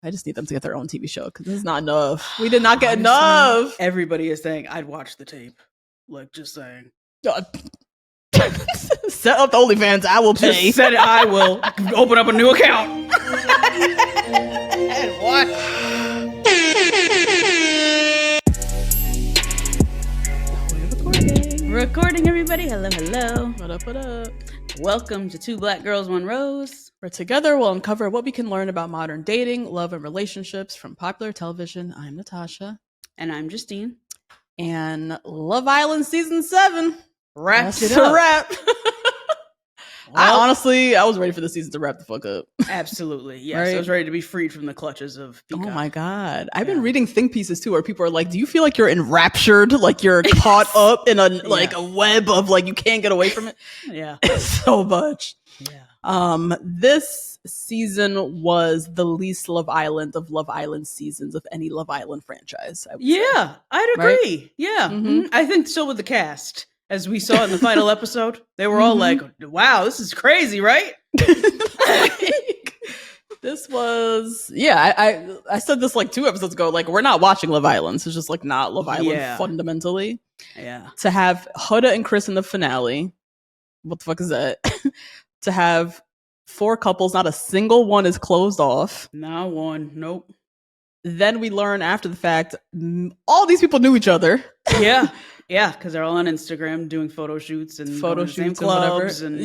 I just need them to get their own TV show because this is not enough. We did not get enough. Everybody is saying, I'd watch the tape. Like, just saying. Set up the OnlyFans. I will pay. Just set it. I will open up a new account. And watch. Recording, everybody. Hello, hello. What up, what up? Welcome to Two Black Girls, One Rose. Where together we'll uncover what we can learn about modern dating, love, and relationships from popular television. I'm Natasha. And I'm Justine. And Love Island Season 7. Wrapped it to up. wrap. Well, I was ready for the season to wrap the fuck up. Absolutely. Yes. Right? I was ready to be freed from the clutches of Peacock. Oh my God. I've been reading think pieces too where people are like, do you feel like you're enraptured? Like you're caught up in a web of like you can't get away from it? Yeah. So much. Yeah. This season was the least Love Island of Love Island seasons of any Love Island franchise. Yeah, I'd agree. Right? Yeah. Mhm. I think so with the cast. As we saw in the final episode, they were all like, wow, this is crazy, right? This was, I said this like 2 episodes ago, like we're not watching Love Island. It's just like not Love Island fundamentally. Yeah. To have Huda and Chris in the finale, what the fuck is that? To have 4 couples, not a single one is closed off. Not one. Nope. Then we learn after the fact, all these people knew each other. Yeah. Yeah, because they're all on Instagram doing photo shoots and same clubs and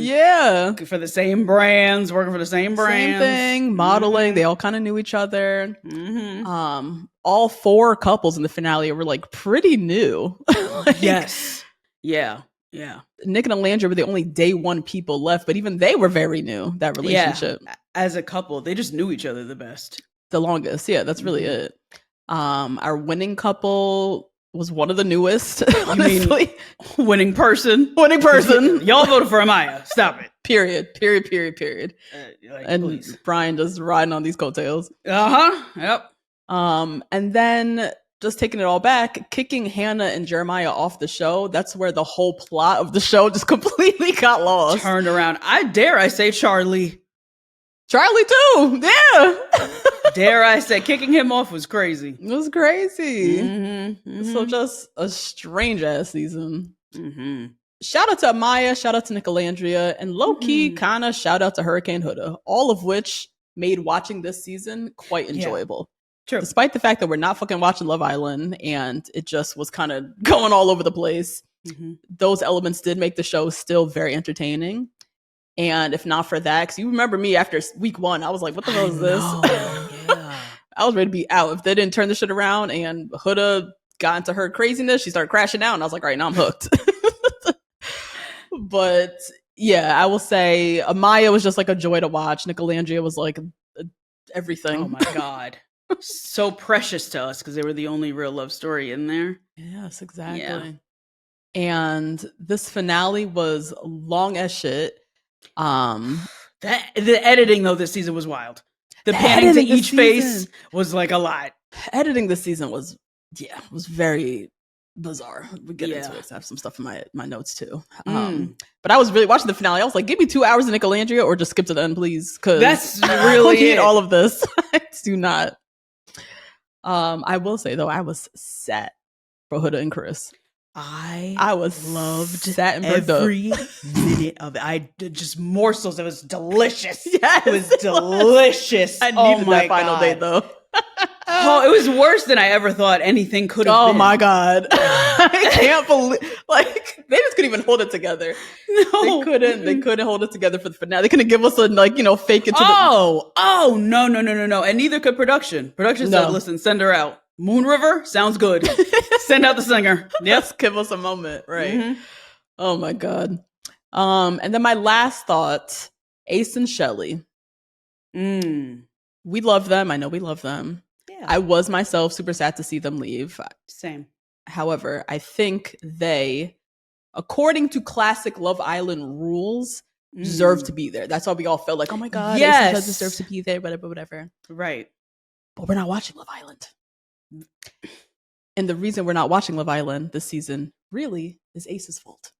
for the same brands, working for the same brands. Same thing, modeling. They all kind of knew each other. All 4 couples in the finale were like pretty new. Like, yes. Yeah. Yeah. Nick and Alandria were the only day 1 people left, but even they were very new, that relationship. Yeah. As a couple, they just knew each other the best. The longest. Yeah, that's really it. Our winning couple was one of the newest, honestly. Winning person. Y'all voted for Amaya. Stop it. Period. And please. Brian just riding on these coattails. Yep. And then just taking it all back, kicking Hannah and Jeremiah off the show. That's where the whole plot of the show just completely got lost. Turned around. I say Charlie. Charlie too. Yeah. Dare I say, kicking him off was crazy. It was crazy. So just a strange ass season. Shout out to Amaya, shout out to Alandria, and low-key kind of shout out to Hurricane Huda, all of which made watching this season quite enjoyable. True. Despite the fact that we're not fucking watching Love Island and it just was kind of going all over the place, those elements did make the show still very entertaining. And if not for that, because you remember me after week 1, I was like, what the hell is this? I was ready to be out. If they didn't turn the shit around and Huda got into her craziness, she started crashing out. And I was like, all right, now I'm hooked. But yeah, I will say Amaya was just like a joy to watch. Alandria was like everything. Oh my God. So precious to us because they were the only real love story in there. Yes, exactly. Yeah. And this finale was long as shit. The editing though this season was wild. The panning to each face was like a lot. Editing this season was very bizarre. We get into it. I have some stuff in my notes too. But I was really watching the finale. I was like, give me 2 hours of Alandria or just skip to the end, please. Because that's really I don't need all of this. I do not. I will say though, I was set for Huda and Chris. I was loved every minute of it. I did just morsels. It was delicious. Yes, it was delicious. I needed that final day though. Oh, it was worse than I ever thought anything could have been. Oh my God. I can't believe they just couldn't even hold it together. No. They couldn't hold it together for the finale. They couldn't give us a fake it to no. And neither could production. Production said, listen, send her out. Moon River sounds good. Send out the singer. Yes, give us a moment, right? Oh my God. And then my last thought, Ace and Shelly. We love them. I know we love them. Yeah. I was myself super sad to see them leave. Same. However, I think they, according to classic Love Island rules, deserve to be there. That's why we all felt like, oh my God, Ace and Shelly deserves to be there, whatever. Right. But we're not watching Love Island. And the reason we're not watching Love Island this season really is Ace's fault.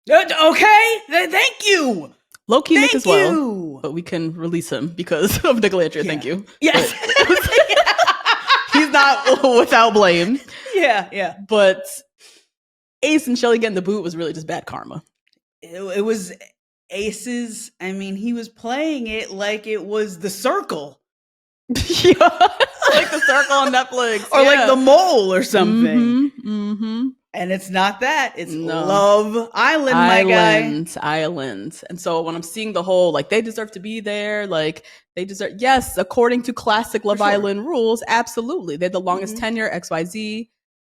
Okay, thank you. Low-key Nick as well, but we can release him because of Alandria. Thank you. Yes. not without blame. Yeah. But Ace and Shelly getting the boot was really just bad karma. It was Ace's. I mean, he was playing it like it was The Circle. Yeah, like The Circle on Netflix. Or like The Mole or something. And it's not that. It's Love Island, my guy. Island. And so when I'm seeing the whole, like, they deserve to be there, like, they deserve, yes, according to classic Love Island rules, absolutely. They're the longest tenure, XYZ.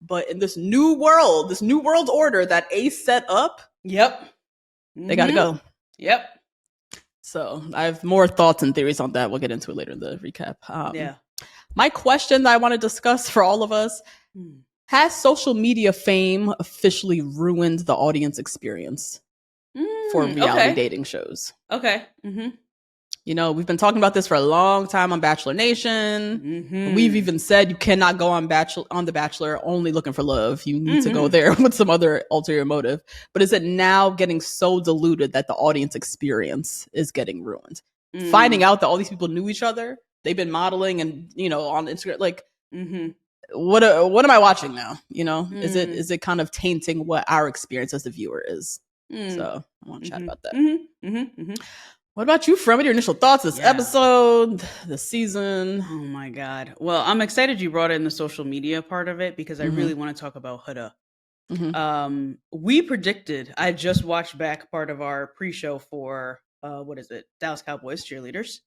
But in this new world order that Ace set up, they got to go. Yep. So I have more thoughts and theories on that. We'll get into it later in the recap. My question that I want to discuss for all of us, has social media fame officially ruined the audience experience for reality dating shows? Okay. You know, we've been talking about this for a long time on Bachelor Nation. We've even said you cannot go on The Bachelor only looking for love. You need to go there with some other ulterior motive. But is it now getting so diluted that the audience experience is getting ruined? Finding out that all these people knew each other, they've been modeling and, you know, on Instagram, like, what am I watching now? You know, is it kind of tainting what our experience as the viewer is? So I want to chat about that. What about you, friend? What are your initial thoughts this episode, the season? Oh my God. Well, I'm excited you brought in the social media part of it because I really want to talk about Huda. We predicted, I just watched back part of our pre-show for, Dallas Cowboys cheerleaders.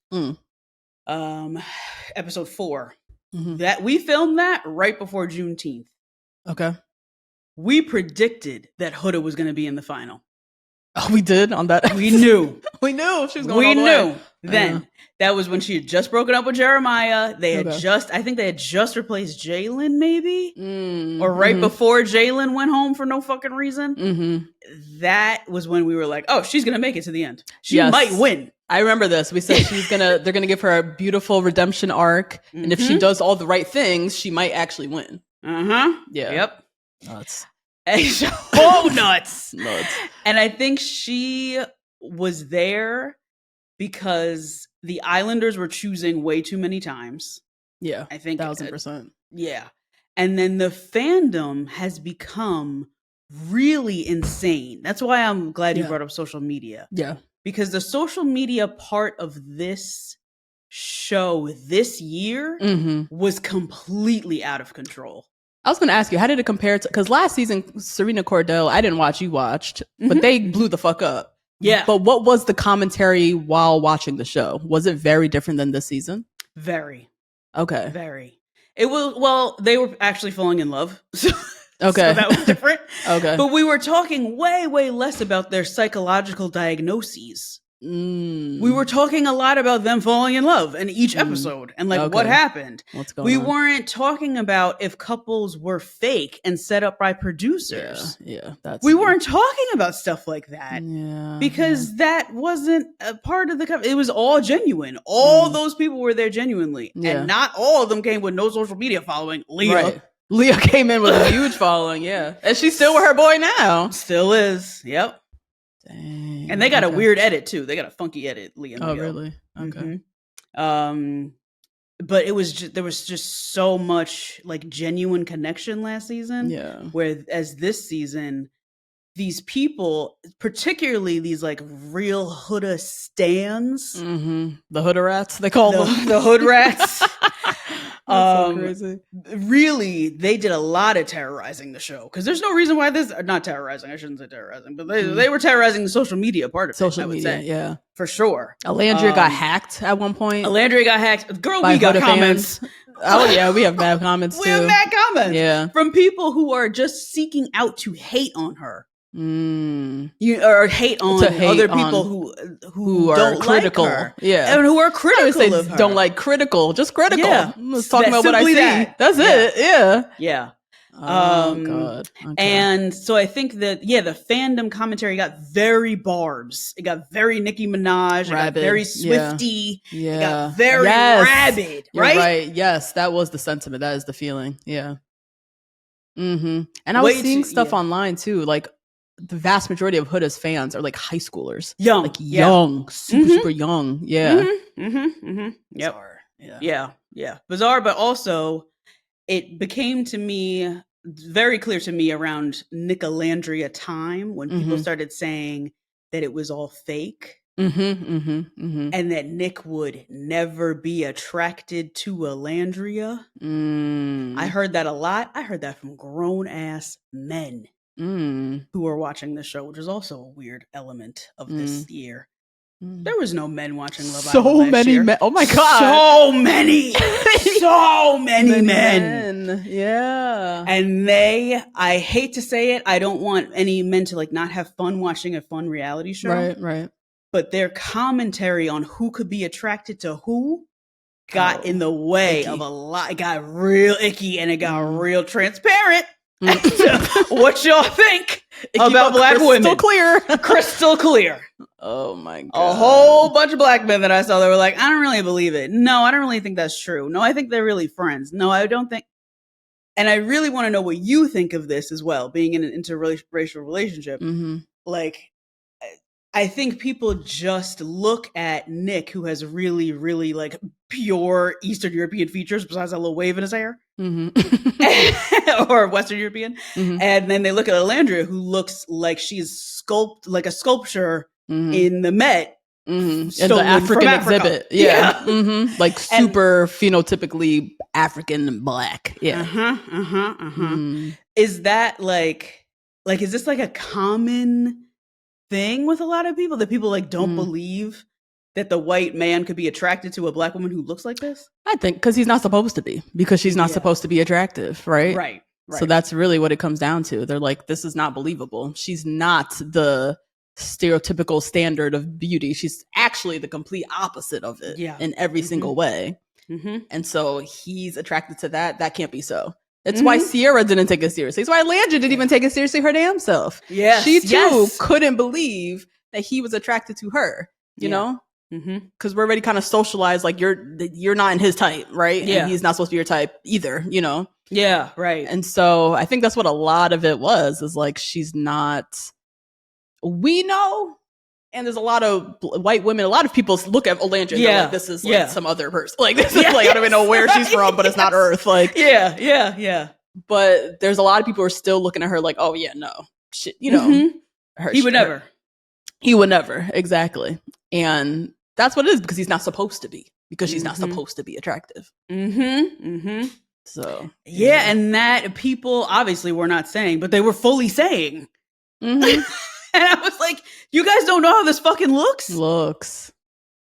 Episode 4. That we filmed that right before Juneteenth. Okay. We predicted that Huda was going to be in the final. Oh, we did on that. We knew. We knew she was going all the way. Then. That was when she had just broken up with Jeremiah. They had I think they had just replaced Jalen, maybe? Or right before Jalen went home for no fucking reason. That was when we were like, oh, she's going to make it to the end. She might win. I remember this. We said they're going to give her a beautiful redemption arc. And if she does all the right things, she might actually win. Yeah. Yep. Nuts. Nuts. And I think she was there because the Islanders were choosing way too many times. Yeah. I think 1,000%. Yeah. And then the fandom has become really insane. That's why I'm glad you brought up social media. Yeah. Because the social media part of this show this year was completely out of control. I was going to ask you, how did it compare to, because last season, Serena Cordell, I didn't watch, you watched, but they blew the fuck up. Yeah. But what was the commentary while watching the show? Was it very different than this season? Very. Okay. Very. It was, well, they were actually falling in love. Okay. So that was different. Okay. But we were talking way, way less about their psychological diagnoses. We were talking a lot about them falling in love in each episode and like what happened. What's going on? We weren't talking about if couples were fake and set up by producers. Yeah, we weren't talking about stuff like that because that wasn't a part of the. It was all genuine. All those people were there genuinely, and not all of them came with no social media following. Leah came in with a huge following, and she's still with her boy now. Still is. Yep. Dang. And they got a weird edit too. They got a funky edit, Leah and Leo. Really? Okay. But it was there was just so much like genuine connection last season. Yeah. Whereas this season, these people, particularly these like real Huda stans, the Huda rats, they call them the hood rats. So crazy. Really, they did a lot of terrorizing the show because there's no reason why not terrorizing. I shouldn't say terrorizing, but they were terrorizing the social media part of social media. Yeah, for sure. Alandria got hacked at one point. Alandria got hacked. Girl, we got comments. Oh yeah, we have mad comments too. We have mad comments. Yeah, from people who are just seeking out to hate on her. Or hate on other people who are don't critical, like her. And who are critical of her. Don't like critical, just critical. Let's talk about what I see. That's it. Yeah. Oh God. Okay. And so I think that the fandom commentary got very Barbs. It got very Nicki Minaj. It got very Swifty. Yeah. It got very rabid. Right? Yes, that was the sentiment. That is the feeling. Yeah. And I was seeing stuff online too, like. The vast majority of Huda's fans are like high schoolers, young, super young. Yeah. Yep. Bizarre. Yeah. Bizarre, but also it became to me very clear to me around Nick Alandria time when people started saying that it was all fake. And that Nick would never be attracted to Alandria. I heard that a lot. I heard that from grown ass men who were watching the show, which is also a weird element of this year. There was no men watching Love Island so many men. Oh my god, so many, so many men. Yeah, and I hate to say it, I don't want any men to like not have fun watching a fun reality show. Right. But their commentary on who could be attracted to who got in the way of a lot. It got real icky and it got real transparent. What y'all think about black women? Crystal clear. Oh my god. A whole bunch of black men that I saw that were like, I don't really believe it. No, I don't really think that's true. No, I think they're really friends. No, I don't think. And I really want to know what you think of this as well, being in an interracial relationship. Like, I think people just look at Nick, who has really, really like pure Eastern European features, besides that little wave in his hair, or Western European, and then they look at Alandria, who looks like she's like a sculpture in the Met, in the African exhibit, like super phenotypically African and black, Is that like is this like a common thing with a lot of people, that people like don't believe that the white man could be attracted to a black woman who looks like this? I think because he's not supposed to be, because she's not supposed to be attractive, right? So that's really what it comes down to. They're like, this is not believable. She's not the stereotypical standard of beauty. She's actually the complete opposite of it in every single way. And so he's attracted to that. That can't be so. That's why Sierra didn't take it seriously. It's why Alandria didn't even take it seriously her damn self. She too couldn't believe that he was attracted to her, you know? Because we're already kind of socialized, like you're not in his type, right? And he's not supposed to be your type either, you know? And so I think that's what a lot of it was, is like, she's not, we know, and there's a lot of white women, a lot of people look at Alandria and they're like, this is like some other person. Like, this is like, I don't even know where she's from, but it's not Earth. Like, But there's a lot of people who are still looking at her like, oh yeah, no, shit, you know. He would never. He would never, exactly. And that's what it is, because he's not supposed to be, because she's not supposed to be attractive. So and that people obviously were not saying, but they were fully saying. And I was like, you guys don't know how this fucking looks.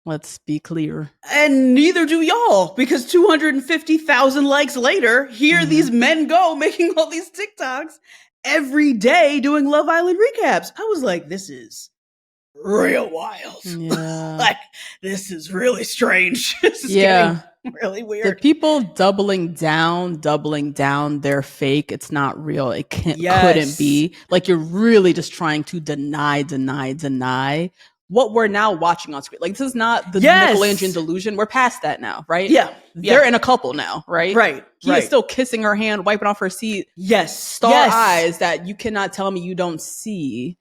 Let's be clear. And neither do y'all, because 250,000 likes later, here these men go making all these TikToks every day doing Love Island recaps. I was like, this is real wild. Like, this is really strange. This is getting really weird. The people doubling down, they're fake. It's not real. It couldn't be. Like, you're really just trying to deny what we're now watching on screen. Like, this is not the Nicolandrian delusion. We're past that now, right? They're in a couple now, right? He is still kissing her hand, wiping off her seat. Star eyes that you cannot tell me you don't see.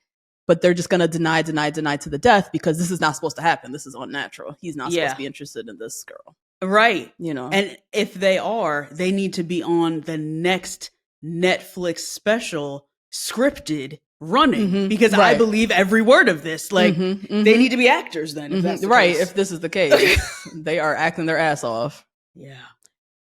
But they're just going to deny to the death, because this is not supposed to happen. This is unnatural. He's not supposed to be interested in this girl. Right. You know? And if they are, they need to be on the next Netflix special, scripted, running, because I believe every word of this. Like, they need to be actors then. If that's the case. If this is the case. They are acting their ass off.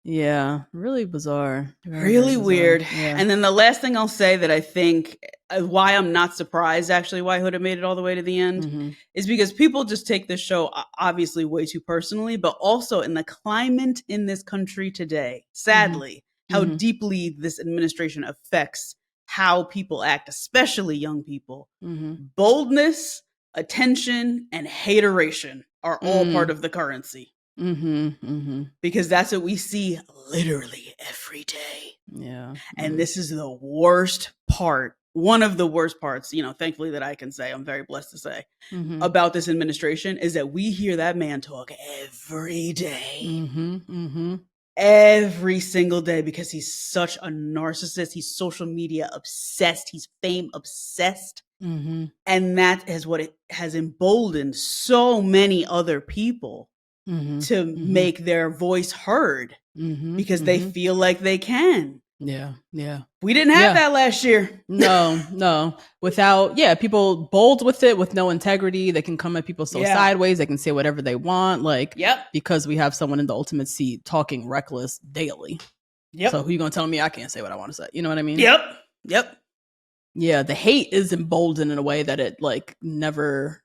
Really bizarre. Really weird. And then the last thing I'll say that I think why I'm not surprised, actually, why Huda made it all the way to the end, is because people just take this show obviously way too personally, but also in the climate in this country today, sadly, how deeply this administration affects how people act, especially young people. Boldness, attention, and hateration are all part of the currency. Because that's what we see literally every day. And this is the worst part, one of the worst parts, you know, thankfully, that I can say, I'm very blessed to say, about this administration, is that we hear that man talk every day. Every single day, because he's such a narcissist. He's social media obsessed. He's fame obsessed. And that is what it has emboldened so many other people to make their voice heard because they feel like they can. Yeah. We didn't have that last year. No. Without, people bold with it, with no integrity. They can come at people sideways. They can say whatever they want. Like, because we have someone in the ultimate seat talking reckless daily. Yep. So who you going to tell me I can't say what I want to say? You know what I mean? Yep. Yeah, the hate is emboldened in a way that it like never,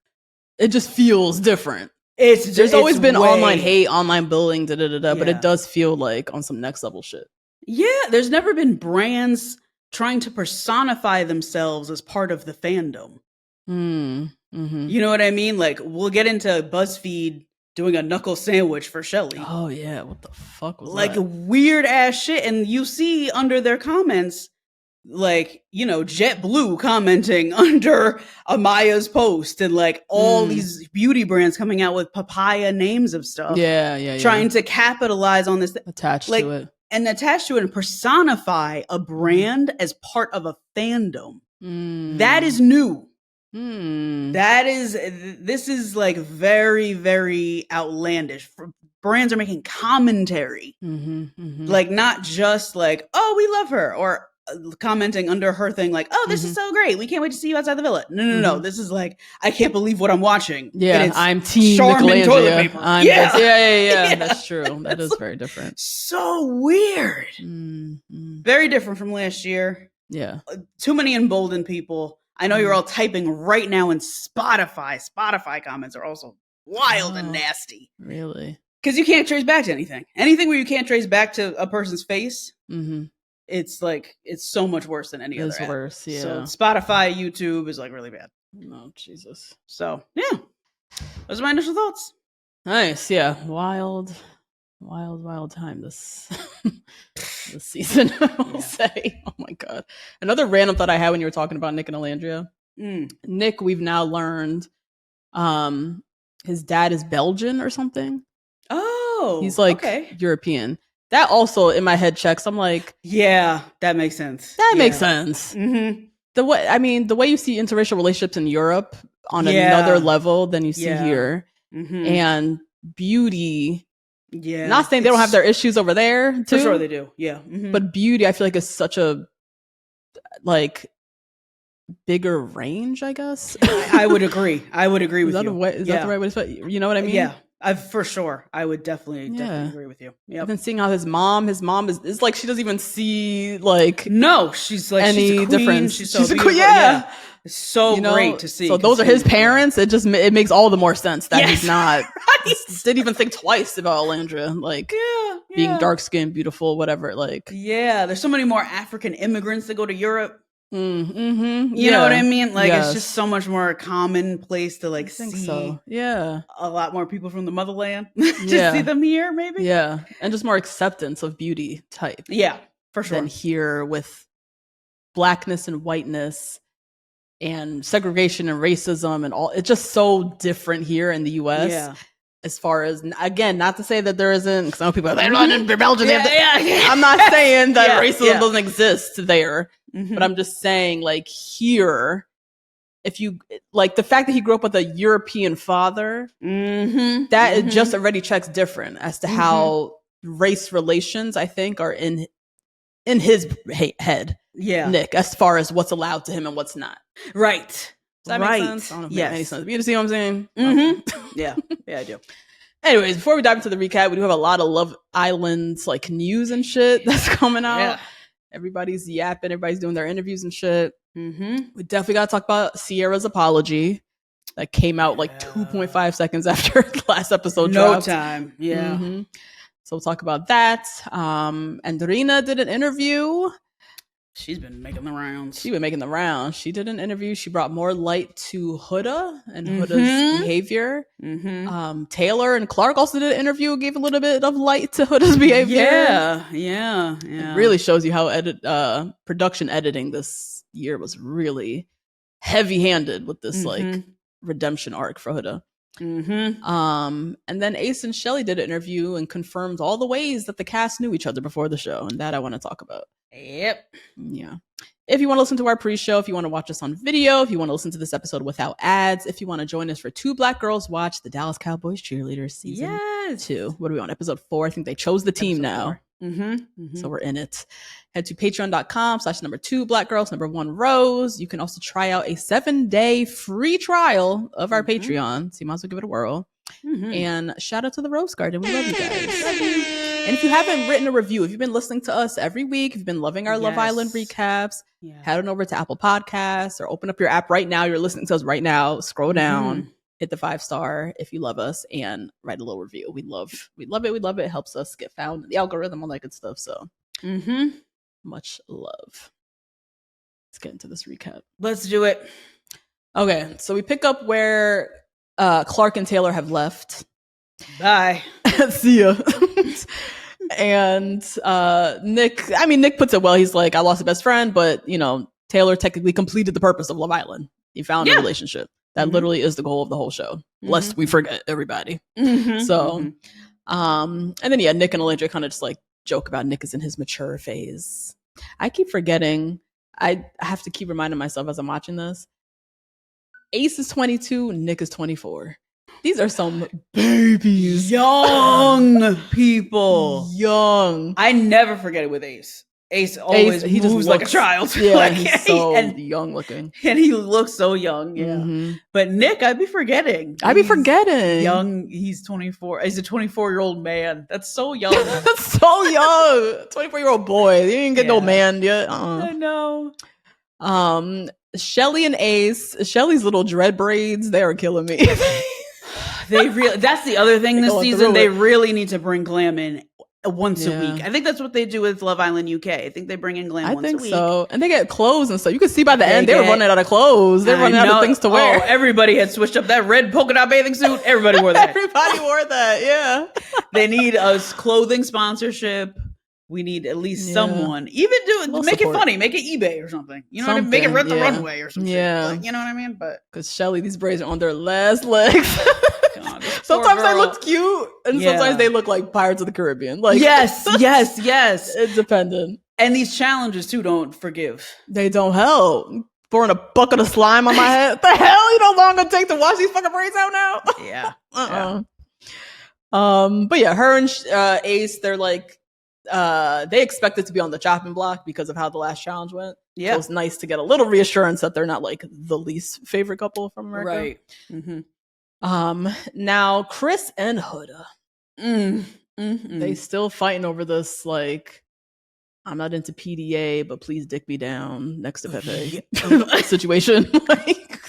it just feels different. There's always been online hate, online bullying, but it does feel like on some next level shit. Yeah, there's never been brands trying to personify themselves as part of the fandom. You know what I mean? Like, we'll get into BuzzFeed doing a knuckle sandwich for Shelly. Oh, yeah. What the fuck was that? Like, weird ass shit. And you see under their comments, like, you know, JetBlue commenting under Amaya's post and like all these beauty brands coming out with papaya names of stuff. Yeah. Trying to capitalize on this. Attached to it. And attach to it and personify a brand as part of a fandom. That is new. This is like very, very outlandish. Brands are making commentary. Like, not just like, oh, we love her, or commenting under her thing like, oh, this is so great, we can't wait to see you outside the villa. No. This is like, I can't believe what I'm watching. I'm team Charmin toilet paper. That's true. That is very different. So weird. Very different from last year. Too many emboldened people. I know you're all typing right now in Spotify. Spotify comments are also wild and nasty. Really? Because you can't trace back to anything where you can't trace back to a person's face. It's like, it's so much worse than any other app. Worse, yeah. So Spotify, YouTube is like really bad. Oh, Jesus. So, yeah. Those are my initial thoughts. Nice, yeah. Wild time this season, I will say. Oh my God. Another random thought I had when you were talking about Nick and Alandria. Nick, we've now learned his dad is Belgian or something. Oh. He's like European. That also in my head checks. I'm like, yeah, that makes sense. Makes sense. The way you see interracial relationships in Europe on another level than you see here, and beauty. Yeah, not saying they don't have their issues over there too. For sure they do. Yeah, but beauty, I feel like is such a like bigger range. I guess I would agree. With you. Is that the right way to say it? You know what I mean? Yeah. For sure. I would definitely agree with you. Yep. I've been seeing how his mom is like, she doesn't even see like, no, she's like, any she's a queen. difference. She's so beautiful. Yeah. It's so great to see. So those are his parents. It makes all the more sense that he's not, didn't even think twice about Alandria, like being dark skinned, beautiful, whatever. Like, there's so many more African immigrants that go to Europe. You know what I mean? Like, it's just so much more commonplace to like see. So. Yeah, a lot more people from the motherland to see them here, maybe. Yeah, and just more acceptance of beauty type. Yeah, for sure. Than here with blackness and whiteness and segregation and racism and all. It's just so different here in the U.S. Yeah. As far as, again, not to say that there isn't, because I know people are like, they're Belgian. I'm not saying that racism doesn't exist there, but I'm just saying, like, here, if you, like, the fact that he grew up with a European father, that it just already checks different as to how race relations, I think, are in his head, Nick, as far as what's allowed to him and what's not. Right. Does that make sense? I don't know if it makes any sense. You see what I'm saying? Yeah, I do. Anyways, before we dive into the recap, we do have a lot of Love Island's like news and shit that's coming out. Yeah. Everybody's yapping. Everybody's doing their interviews and shit. We definitely got to talk about Sierra's apology that came out like 2.5 seconds after the last episode dropped. No time. Yeah. So we'll talk about that. And Rina did an interview. She's been making the rounds. She did an interview. She brought more light to Huda and Huda's behavior. Taylor and Clark also did an interview, gave a little bit of light to Huda's behavior. Yeah. It really shows you how production editing this year was really heavy-handed with this like redemption arc for Huda. And then Ace and Shelly did an interview and confirmed all the ways that the cast knew each other before the show, and that I want to talk about. Yep. Yeah. If you want to listen to our pre-show, if you want to watch us on video, if you want to listen to this episode without ads, if you want to join us for Two Black Girls Watch the Dallas Cowboys Cheerleaders season 2. What are we on? Episode 4. I think they chose the team now. So we're in it. Head to patreon.com/2 Black Girls 1 Rose. You can also try out a 7-day free trial of our Patreon. So you might as well give it a whirl. And shout out to the Rose Garden. We love you guys. Love you. And if you haven't written a review, if you've been listening to us every week, if you've been loving our Love Island recaps, head on over to Apple Podcasts or open up your app right now. You're listening to us right now. Scroll down, hit the 5-star if you love us, and write a little review. We love it. We love it. It helps us get found in the algorithm, all that good stuff. So much love. Let's get into this recap. Let's do it. Okay, so we pick up where Clark and Taylor have left. Bye. See ya. And Nick puts it well. He's like, I lost a best friend, but Taylor technically completed the purpose of Love Island. He found a relationship. That literally is the goal of the whole show, lest we forget everybody. So and then Nick and Alandria kind of just like joke about Nick is in his mature phase. I keep forgetting. I have to keep reminding myself as I'm watching this. Ace is 22, Nick is 24. These are some babies. Young people. Young. I never forget it with Ace. Ace always he moves just like looks, a child. Yeah, like, he's so young looking. And he looks so young, But Nick, I'd be forgetting. Young, he's 24. He's a 24-year-old man. That's so young. That's so young. 24-year-old boy. You ain't get no man yet. I know. Shelly and Ace. Shelly's little dread braids, they are killing me. That's the other thing this season. They really need to bring glam in once a week. I think that's what they do with Love Island UK. I think they bring in glam once a week. I think so. And they get clothes and stuff. You can see by the end, they were running out of clothes. They're running out of things to wear. Everybody had switched up that red polka dot bathing suit. Everybody wore that. Everybody wore that, yeah. They need a clothing sponsorship. We need at least someone. Even make it funny. Make it eBay or something. You know what I mean? Make it Rent the Runway or something. Yeah. Like, you know what I mean? But because Shelly, these braids are on their last legs. Sometimes they look cute, and sometimes they look like Pirates of the Caribbean. Like yes. It's dependent. And these challenges too don't forgive. They don't help. Pouring a bucket of slime on my head. What the hell? You know how long it'll take to wash these fucking braids out now? Yeah. But yeah, her and Ace, they're like, they expect it to be on the chopping block because of how the last challenge went. Yeah, so it's nice to get a little reassurance that they're not like the least favorite couple from America. Right. Now Chris and Huda, they still fighting over this, like, I'm not into PDA, but please dick me down next to Pepe situation. Like,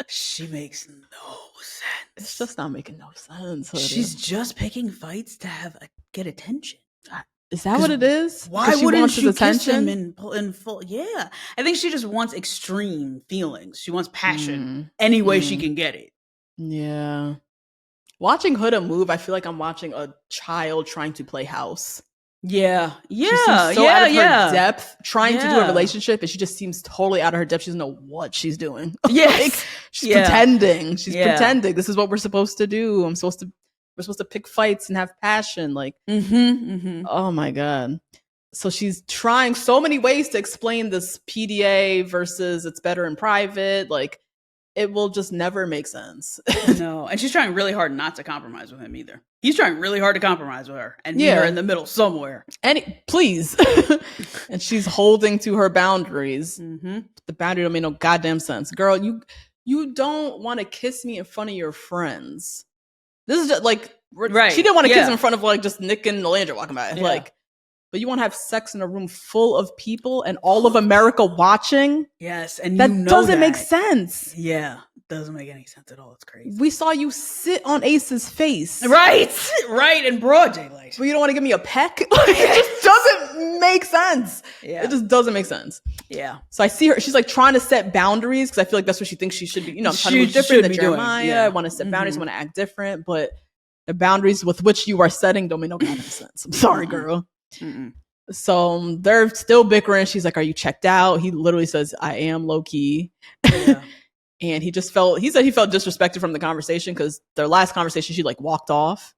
she makes no sense. It's just not making no sense. Huda. She's just picking fights to get attention. Is that what it is? Why wouldn't she kiss him in full? Yeah, I think she just wants extreme feelings. She wants passion any way she can get it. Yeah. Watching Huda move, I feel like I'm watching a child trying to play house. Yeah. She seems so out of her depth trying to do a relationship, and she just seems totally out of her depth. She doesn't know what she's doing. Yes. She's pretending. She's pretending. This is what we're supposed to do. We're supposed to pick fights and have passion. Like, oh my God. So she's trying so many ways to explain this PDA versus it's better in private. Like, it will just never make sense. No. And she's trying really hard not to compromise with him either. He's trying really hard to compromise with her and meet her in the middle somewhere. Please. And she's holding to her boundaries. The boundary don't make no goddamn sense. Girl, you don't want to kiss me in front of your friends. This is just like, she didn't want to kiss him in front of like just Nick and Alandria walking by. Yeah. Like, but you want to have sex in a room full of people and all of America watching? Yes. And that doesn't make sense. Yeah. Doesn't make any sense at all. It's crazy. We saw you sit on Ace's face. Right. In broad daylight. But you don't want to give me a peck? It just doesn't make sense. Yeah. It just doesn't make sense. Yeah. So I see her, she's like trying to set boundaries because I feel like that's what she thinks she should be. I'm trying to be different than Jeremiah. Yeah. I want to set boundaries. I want to act different. But the boundaries with which you are setting don't make no goddamn sense. I'm sorry, girl. So they're still bickering. She's like, are you checked out? He literally says, I am low key. Yeah. And he said he felt disrespected from the conversation because their last conversation, she like walked off.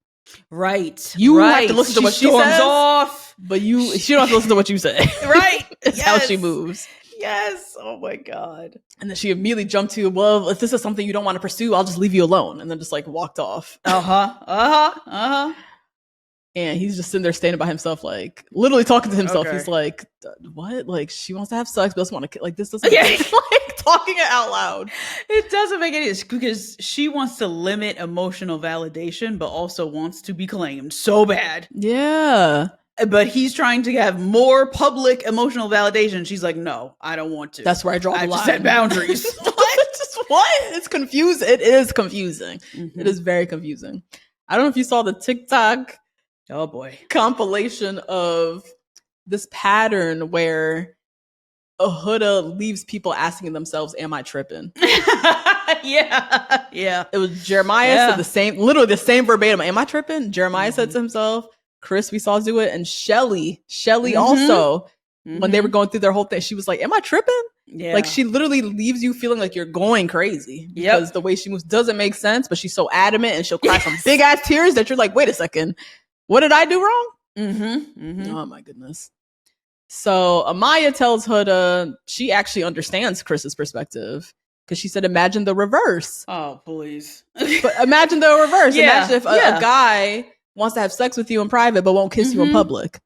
Right. You have to listen to what she says. Off. But she don't have to listen to what you say. Right. It's how she moves. Yes. Oh my God. And then she immediately jumped to, well, if this is something you don't want to pursue, I'll just leave you alone. And then just like walked off. And he's just sitting there standing by himself, like literally talking to himself. Okay. He's like, what? Like, she wants to have sex, but doesn't want to, like, this doesn't like talking it out loud. It doesn't make any sense because she wants to limit emotional validation, but also wants to be claimed so bad. Yeah. But he's trying to have more public emotional validation. She's like, no, I don't want to. That's where I draw the line. I set boundaries. What? It's confusing. It is confusing. Mm-hmm. It is very confusing. I don't know if you saw the TikTok compilation of this pattern where a Huda leaves people asking themselves, am I tripping? Yeah. It was Jeremiah said literally the same verbatim. Am I tripping? Jeremiah said to himself. Chris, we saw do it. And Shelly also, when they were going through their whole thing, she was like, am I tripping? Yeah. Like, she literally leaves you feeling like you're going crazy because the way she moves doesn't make sense, but she's so adamant and she'll cry some big ass tears that you're like, wait a second, what did I do wrong? Oh my goodness. So Amaya tells Huda she actually understands Chris's perspective because she said, imagine the reverse. Oh, please. But imagine the reverse. Imagine if a guy wants to have sex with you in private but won't kiss you in public.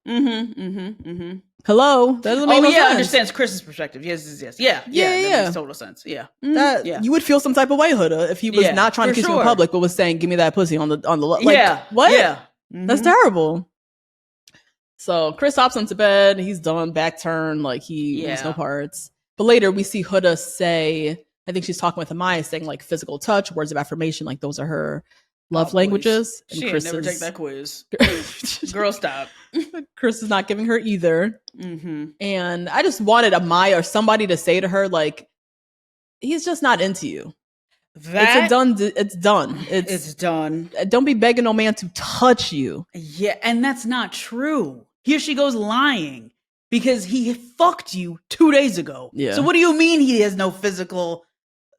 Hello? That doesn't make no sense. Understands Chris's perspective. Yes. Yeah. That makes total sense. Yeah. You would feel some type of way, Huda, if he was not trying to kiss you in public but was saying, give me that pussy on the like, what? Yeah. That's terrible. So Chris hops into bed. He's done, back turn, like he has no parts. But later we see Huda say, I think she's talking with Amaya, saying like physical touch, words of affirmation, like those are her love languages. And she ain't never take that quiz. Girl, stop. Chris is not giving her either. And I just wanted Amaya or somebody to say to her, like, he's just not into you. It's done. It's done. Don't be begging no man to touch you. Yeah, and that's not true. Here she goes lying because he fucked you 2 days ago. Yeah. So what do you mean he has no physical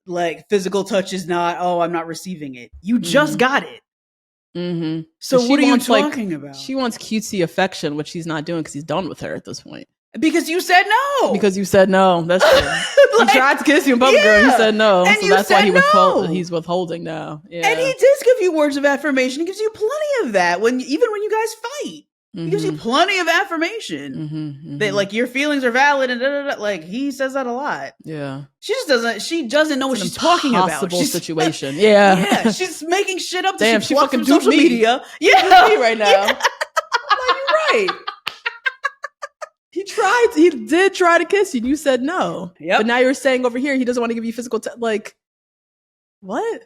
touch is not, I'm not receiving it. You just got it. So what are you talking about? She wants cutesy affection, which he's not doing because he's done with her at this point. Because you said no. That's true. He tried to kiss you in public, girl. You said no. And so that's why he's withholding now. Yeah. And he does give you words of affirmation. He gives you plenty of that even when you guys fight. He gives you plenty of affirmation that like your feelings are valid and like he says that a lot. Yeah. She doesn't know what she's talking about. Impossible situation. Yeah. She's making shit up. Damn, she fucking social media. Yeah. Me right now. Yeah. I'm like, you're right. He did try to kiss you. You said no. Yep. But now you're saying over here he doesn't want to give you physical like, what?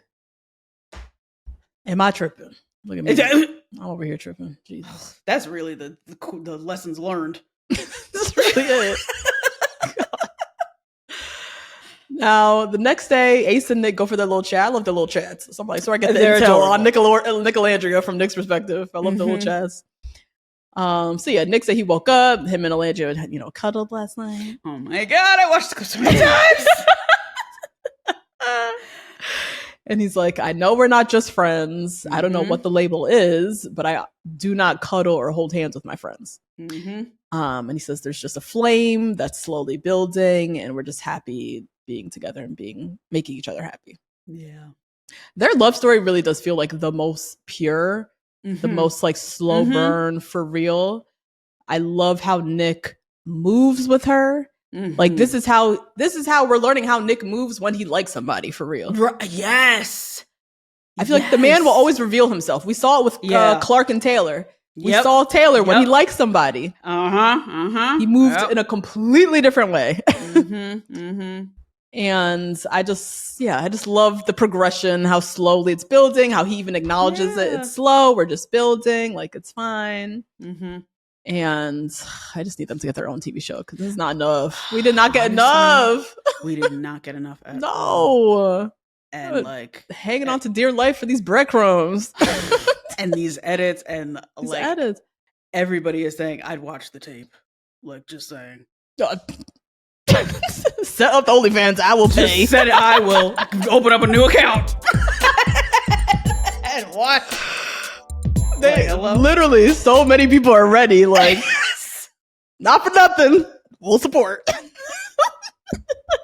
Am I tripping? Look at me. I'm over here tripping. Jesus. That's really the lessons learned. That's really it. Now, the next day, Ace and Nick go for their little chat. I love their little chats. So I get the intel on Alandria from Nick's perspective. I love the little chats. So yeah, Nick said he woke up. Him and Alandria, cuddled last night. Oh my God, I watched this so many times. And he's like, I know we're not just friends. I don't know what the label is, but I do not cuddle or hold hands with my friends. And he says there's just a flame that's slowly building, and we're just happy being together and making each other happy. Yeah. Their love story really does feel like the most pure, the most like slow burn for real. I love how Nick moves with her. Like this is how we're learning how Nick moves when he likes somebody for real. Yes. I feel like the man will always reveal himself. We saw it with Clark and Taylor. We saw Taylor when he likes somebody. He moved in a completely different way. And I just love the progression, how slowly it's building, how he even acknowledges it. It's slow. We're just building. Like, it's fine. And I just need them to get their own TV show because this is not enough. We did not get enough. We did not get enough at all. And like hanging on to dear life for these breadcrumbs. And these edits and everybody is saying, I'd watch the tape. Like, just saying. Set up the OnlyFans. I will pay. Said I will open up a new account. And watch. Literally, so many people are ready. Like, Not for nothing. We'll support.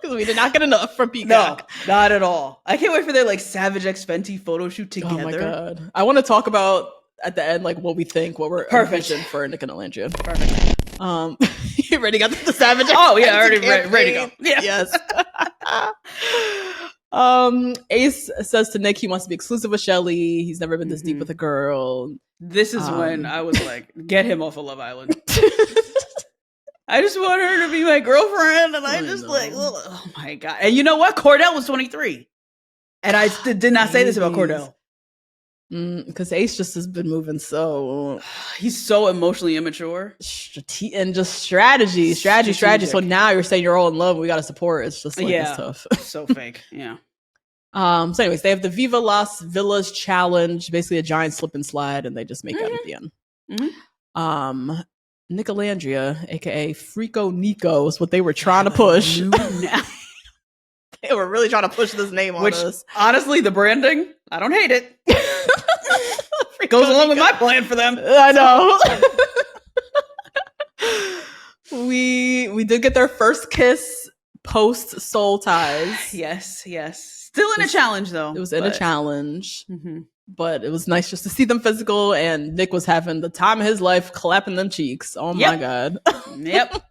Because we did not get enough from Peacock. No, not at all. I can't wait for their like Savage X Fenty photo shoot together. Oh my god! I want to talk about at the end like what we think, what we're envisioning for Nick and Alandria. Perfect. You ready? Got the Savage X? Oh yeah, already ready to go. Yeah. Yes. Ace says to Nick he wants to be exclusive with Shelly. He's never been this deep with a girl. This is when I was like, get him off of Love Island. I just want her to be my girlfriend, and I just like, oh my god! And you know what? Cordell was 23, and I did not say this about Cordell because Ace just has been moving so. He's so emotionally immature, and just strategy. So now you're saying you're all in love. We got to support. It's just like it's tough. So fake. Yeah. So anyways, they have the Viva Las Villas challenge, basically a giant slip and slide, and they just make out at the end. Nick Alandria, aka Frico Nico, is what they were trying to push. They were really trying to push this name on us. Honestly, the branding, I don't hate it. Goes along with my plan for them. I know. We did get their first kiss post Soul Ties. Yes. Still in a challenge though. It was in a challenge. But it was nice just to see them physical, and Nick was having the time of his life clapping them cheeks. Oh my god. Yep.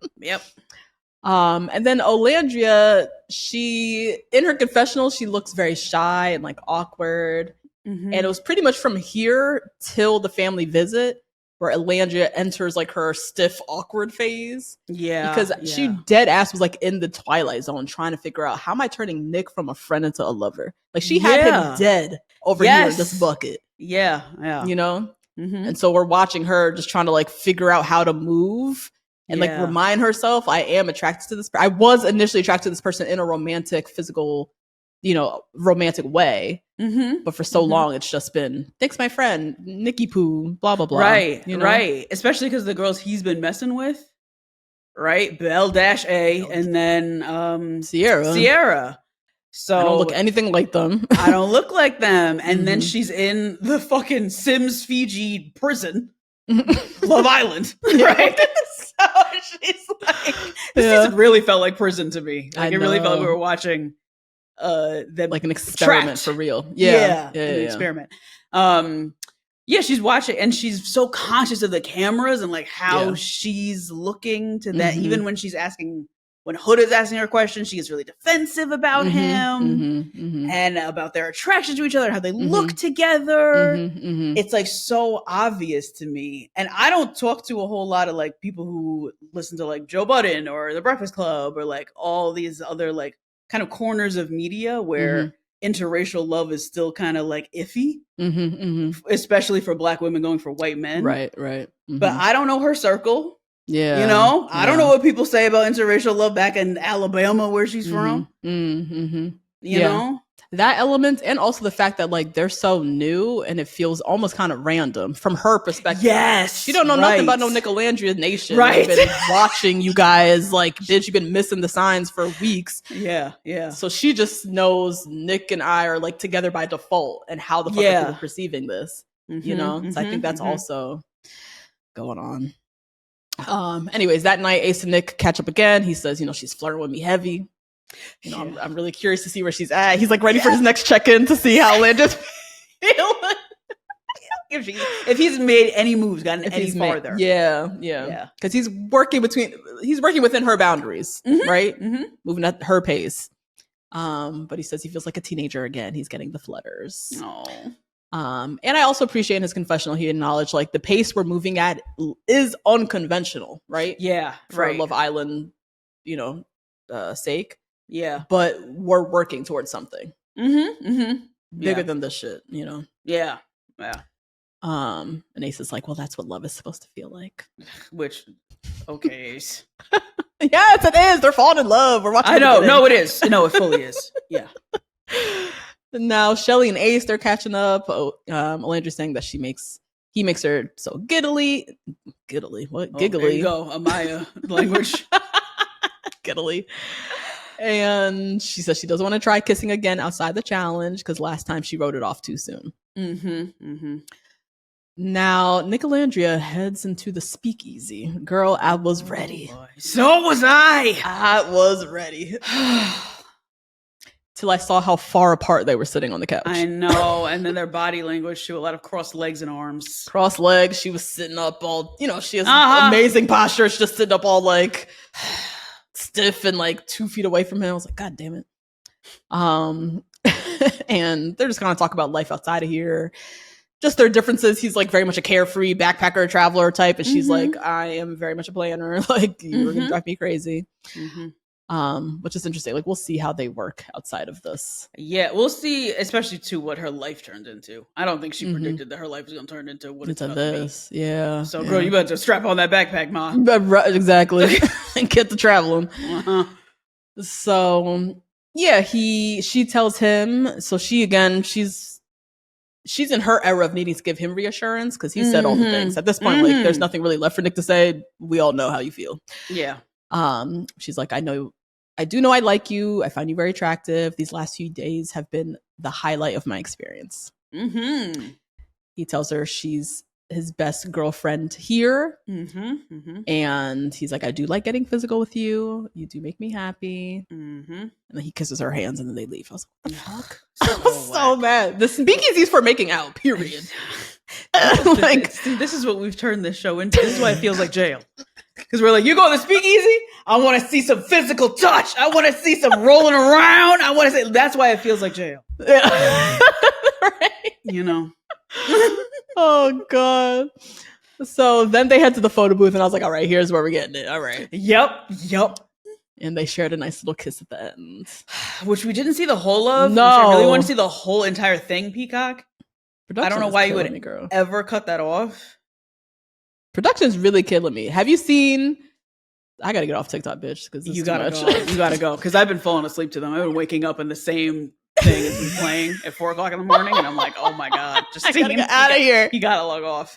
And then Alandria, she in her confessional, she looks very shy and like awkward. And it was pretty much from here till the family visit where Alandria enters like her stiff, awkward phase. Yeah. Because she dead ass was like in the Twilight Zone trying to figure out, how am I turning Nick from a friend into a lover? Like she had him dead over here in this bucket. Yeah. You know? And so we're watching her just trying to like figure out how to move and like remind herself, I am attracted to this. I was initially attracted to this person in a romantic, physical, romantic way. But for so long, it's just been, Nick's my friend, Nicky Poo, blah, blah, blah. Right. Especially because the girls he's been messing with, right? Belle-A, and then Sierra. So I don't look anything like them. I don't look like them. And then she's in the fucking Sims Fiji prison, Love Island, right? So she's like, this season really felt like prison to me. Like it really felt like we were watching them like an experiment for real. An experiment. She's watching and she's so conscious of the cameras and like how she's looking to that. Even when she's when Huda's asking her questions, she gets really defensive about him and about their attraction to each other, how they look together. It's like so obvious to me. And I don't talk to a whole lot of like people who listen to like Joe Budden or The Breakfast Club or like all these other like kind of corners of media where interracial love is still kind of like iffy, especially for Black women going for white men. Right. But I don't know her circle. Yeah. I don't know what people say about interracial love back in Alabama where she's from. You know? That element, and also the fact that like they're so new and it feels almost kind of random from her perspective. Yes. She don't know nothing about no Nick Alandria Nation. Right. I've been watching you guys like, bitch, you've been missing the signs for weeks. Yeah. So she just knows Nick and I are like together by default, and how the fuck are people perceiving this? So I think that's also going on. Anyways, that night Ace and Nick catch up again. He says, she's flirting with me heavy. I'm really curious to see where she's at. He's like ready for his next check-in to see how Alandra's feeling. If he's made any moves, gotten any farther. Because he's working within her boundaries, right? Moving at her pace. But he says he feels like a teenager again. He's getting the flutters. And I also appreciate in his confessional, he acknowledged like the pace we're moving at is unconventional, right? For Love Island, sake. But we're working towards something bigger than this shit, And Ace is like, well, that's what love is supposed to feel like. Which, okay, Ace. Yes, it is. They're falling in love. We're watching. I know. No, it is. No, it fully is. Yeah. Now Shelly and Ace, they're catching up. Alandra's saying that he makes her so giggly. What? Giggly. There you go. Amaya language. Giggly. And she says she doesn't want to try kissing again outside the challenge because last time she wrote it off too soon. Now, Nick Alandria heads into the speakeasy. Girl, I was ready. So was I. I was ready. Till I saw how far apart they were sitting on the couch. I know. And then their body language too, a lot of crossed legs and arms. Crossed legs. She was sitting up all, she has amazing posture. She's just sitting up all like stiff and like 2 feet away from him. I was like, God damn it. And they're just going to talk about life outside of here. Just their differences. He's like very much a carefree backpacker, traveler type. And she's like, I am very much a planner. Like, you're going to drive me crazy. Which is interesting. Like, we'll see how they work outside of this. Yeah, we'll see, especially too, what her life turned into. I don't think she predicted that her life was going to turn into what it's about to be. Yeah. So, girl, you better strap on that backpack, Ma. Exactly. And get to traveling. So, yeah, she tells him. So she's in her era of needing to give him reassurance because he said all the things. At this point, like, there's nothing really left for Nick to say. We all know how you feel. Yeah. She's like, I do know I like you. I find you very attractive. These last few days have been the highlight of my experience. He tells her she's his best girlfriend here. And he's like, I do like getting physical with you. You do make me happy. And then he kisses her hands and then they leave. I was like, what the fuck? I was so mad. The speakeasy's for making out, period. Like, see, this is what we've turned this show into. This is why it feels like jail. Because we're like, you go to the speakeasy? I want to see some physical touch. I want to see some rolling around. I want to say, that's why it feels like jail. Yeah. Right? Oh, God. So then they head to the photo booth and I was like, all right, here's where we're getting it. All right. Yep. And they shared a nice little kiss at the end. Which we didn't see the whole of. No. I really want to see the whole entire thing, Peacock. Production I don't know why you would ever cut that off. Production's really killing me. Have you seen... I gotta get off TikTok, bitch, because you gotta go. You gotta go. Because I've been falling asleep to them. I've been waking up in the same thing as me playing at 4 o'clock in the morning, and I'm like, oh my God, I gotta get out of here. You gotta log off.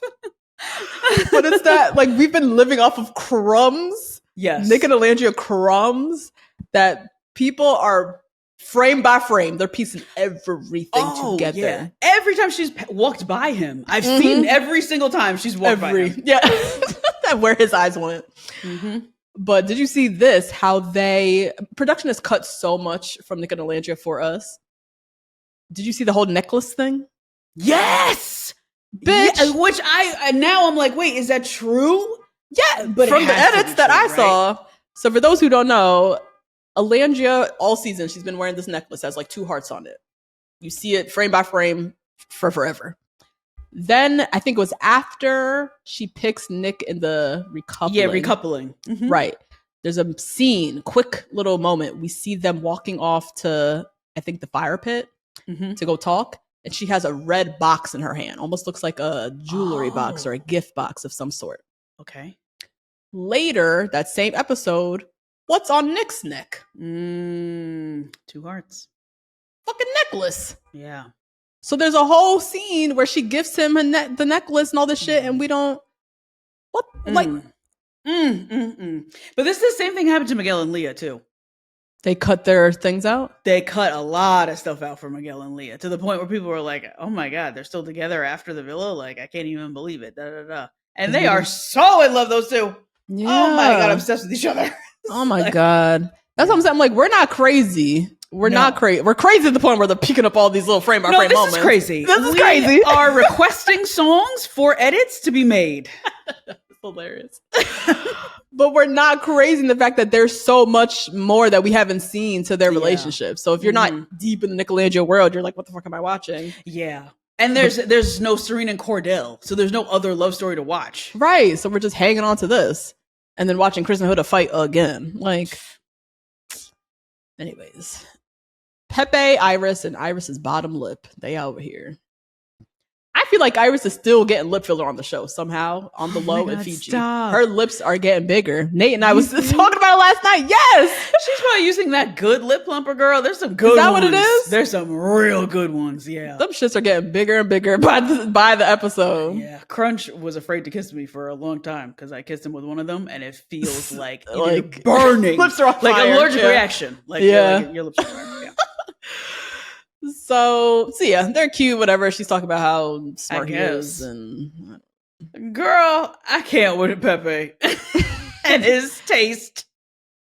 But it's that, like, we've been living off of crumbs. Yes. Nick and Alandria crumbs that people are frame by frame. They're piecing everything together. Yeah. Every time she's walked by him, I've seen every single time she's walked by him. Yeah. Where his eyes went. But did you see this? How production has cut so much from Nick and Alandria for us. Did you see the whole necklace thing? Yes, bitch. Yeah, which now I'm like, wait, is that true? Yeah, but from the edits that I saw. So for those who don't know, Alandria all season she's been wearing this necklace that has like 2 hearts on it. You see it frame by frame for forever. Then I think it was after she picks Nick in the recoupling. Yeah, recoupling. Right. There's a scene, quick little moment. We see them walking off to, I think, the fire pit to go talk. And she has a red box in her hand. Almost looks like a jewelry box or a gift box of some sort. Okay. Later, that same episode, what's on Nick's neck? 2 hearts. Fucking necklace. Yeah. So there's a whole scene where she gifts him the necklace and all this shit, and we don't. What? Like. But this is the same thing happened to Miguel and Leah too. They cut their things out? They cut a lot of stuff out for Miguel and Leah to the point where people were like, oh my God, they're still together after the villa? Like, I can't even believe it. And they are so in love, those two. Yeah. Oh my God, obsessed with each other. Oh my God. That's what I'm saying. I'm like, we're not crazy. We're not crazy. We're crazy at the point where they're picking up all these little frame by frame moments. This is crazy. We are requesting songs for edits to be made. That's hilarious. But we're not crazy in the fact that there's so much more that we haven't seen to their relationship. So if you're not deep in the Nickelodeon world, you're like, what the fuck am I watching? Yeah. And there's no Serena and Cordell. So there's no other love story to watch. Right. So we're just hanging on to this. And then watching Chris and Huda fight again. Like, anyways. Pepe, Iris, and Iris's bottom lip. They over here. I feel like Iris is still getting lip filler on the show somehow, on the low in Fiji. Stop. Her lips are getting bigger. Nate and I was talking about it last night. Yes! She's probably using that good lip plumper, girl. There's some good ones. Is that what it is? There's some real good ones, yeah. Them shits are getting bigger and bigger by the episode. Yeah. Crunch was afraid to kiss me for a long time because I kissed him with one of them and it feels like burning. Lips are on like fire. Allergic reaction. Like, your lips are burning. Yeah. So yeah, they're cute, whatever. She's talking about how smart he is. And girl, I can't with Pepe and his taste.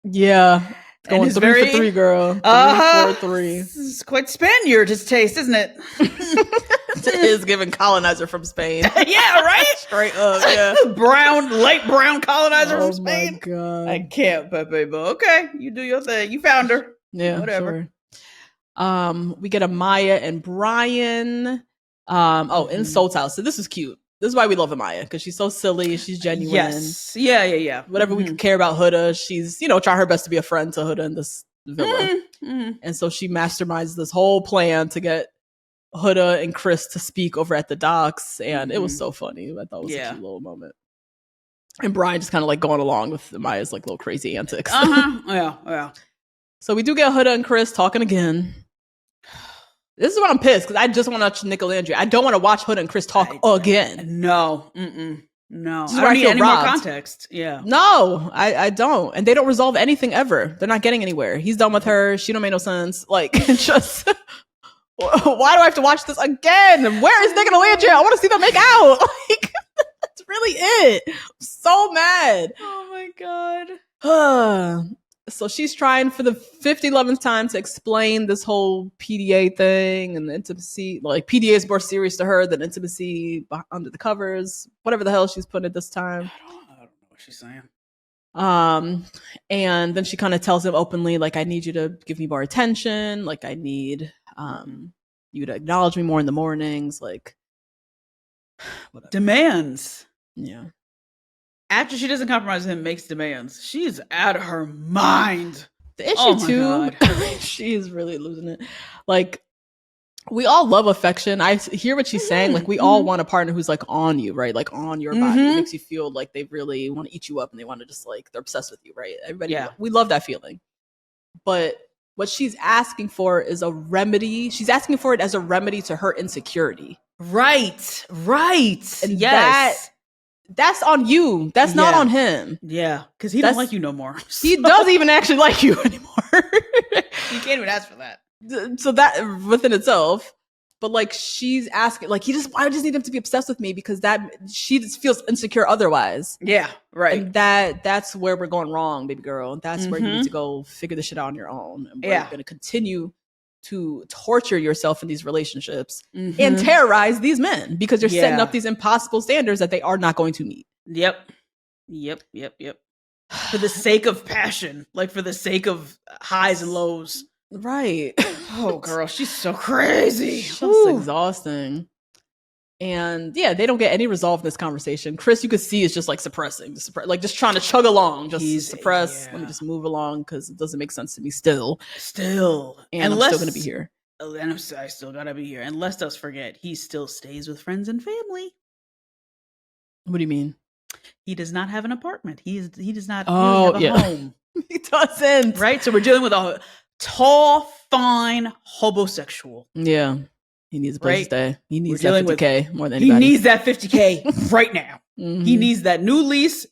Yeah. Going and 3 for 3, girl. 3 for 3. It's quite Spaniard, his taste, isn't it? It is giving colonizer from Spain. Yeah, right? Straight up, yeah. Light brown colonizer from Spain. Oh my God. I can't, Pepe, but okay, you do your thing. You found her. Yeah, whatever. Sure. We get a Maya and Brian. In Soul's house. So this is cute. This is why we love Amaya, because she's so silly. She's genuine. Yes. Yeah. Whatever we can care about Huda, she's, trying her best to be a friend to Huda in this villa. And so she masterminds this whole plan to get Huda and Chris to speak over at the docks. And it was so funny. I thought it was a cute little moment. And Brian just kind of like going along with Amaya's like little crazy antics. Yeah. So we do get Huda and Chris talking again. This is what I'm pissed, because I just want to watch Nick Alandria. I don't want to watch Huda and Chris talk again. No. No. I don't need any more context. Yeah. No, I don't. And they don't resolve anything ever. They're not getting anywhere. He's done with her. She don't make no sense. Like, just... Why do I have to watch this again? Where is Nick and Alandria? I want to see them make out. Like, that's really it. I'm so mad. Oh my God. So she's trying for the 50-11th time to explain this whole PDA thing and the intimacy. Like, PDA is more serious to her than intimacy under the covers. Whatever the hell she's putting it this time. I don't know what she's saying. And then she kind of tells him openly, like, I need you to give me more attention. Like, I need you to acknowledge me more in the mornings. Like, whatever. Demands. Yeah. After she doesn't compromise with him, makes demands. She's out of her mind. The issue too, she's really losing it. Like, we all love affection. I hear what she's saying. Like, we all want a partner who's like on you, right? Like on your body. It makes you feel like they really want to eat you up and they want to just like, they're obsessed with you, right? Everybody, we love that feeling. But what she's asking for is a remedy. She's asking for it as a remedy to her insecurity. Right. And that's on you. That's not on him. Yeah, because he doesn't like you no more. So. He doesn't even actually like you anymore. You can't even ask for that. So that within itself, but like she's asking, like I just need him to be obsessed with me because that she just feels insecure otherwise. Yeah, right. And that's where we're going wrong, baby girl. That's where you need to go figure this shit out on your own. And we're going to continue to torture yourself in these relationships and terrorize these men because you're setting up these impossible standards that they are not going to meet. Yep. For the sake of passion, like for the sake of highs and lows. Right. Oh, girl, she's so crazy. It's just exhausting. And yeah, they don't get any resolve in this conversation. Chris, you could see, is just like suppressing, like just trying to chug along, just suppress. Let me just move along because it doesn't make sense to me still. And I'm still going to be here. And I still got to be here. And let's us forget, he still stays with friends and family. What do you mean? He does not have an apartment. He does not really have a home. He doesn't. Right? So we're dealing with a tall, fine homosexual. Yeah. He needs a place to stay. He needs that 50K more than anybody. He needs that 50K right now. He needs that new lease.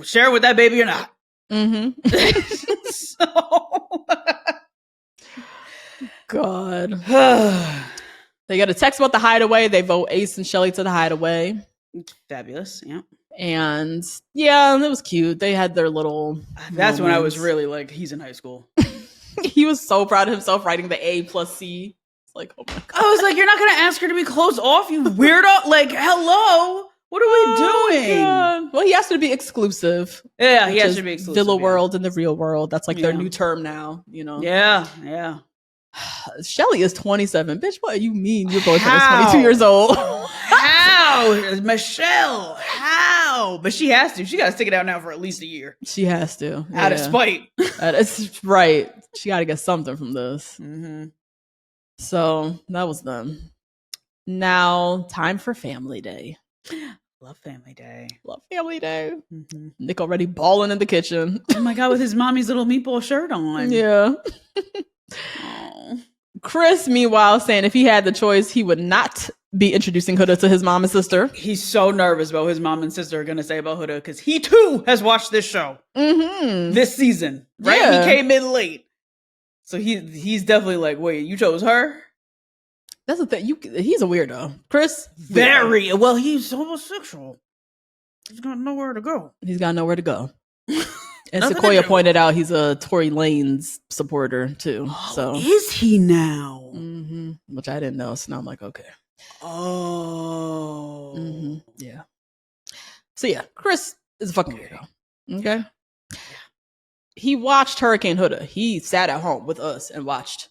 Share it with that baby or not. God. They got a text about the hideaway. They vote Ace and Shelly to the hideaway. Fabulous. Yeah. And yeah, it was cute. They had their little That's when I was really like, he's in high school. He was so proud of himself writing the A+C. Like, oh my God. I was like, you're not going to ask her to be closed off, you weirdo? Like, hello? What are we doing? God. Well, he has to be exclusive. Yeah, he has to be exclusive. Villa world and the real world. That's like their new term now, you know? Yeah. Shelly is 27. Bitch, what do you mean your boyfriend is 22 years old? How? Michelle, how? But she has to. She got to stick it out now for at least a year. She has to. Out of spite. That's right. She got to get something from this. So that was them. Now, time for Family Day. Love Family Day. Nick already balling in the kitchen. Oh my God, with his mommy's little meatball shirt on. Yeah. Chris, meanwhile, saying if he had the choice, he would not be introducing Huda to his mom and sister. He's so nervous about what his mom and sister are going to say about Huda because he too has watched this show this season. Right? Yeah. He came in late. So he's definitely like, wait, you chose her? That's the thing. He's a weirdo. Chris, very well. He's homosexual. He's got nowhere to go. He's got nowhere to go. And Sequoia pointed out he's a Tory Lanez supporter too. So is he now? Mm-hmm. Which I didn't know. So now I'm like, okay. Oh, yeah. So yeah, Chris is a fucking weirdo. Okay. He watched Hurricane Huda. He sat at home with us and watched.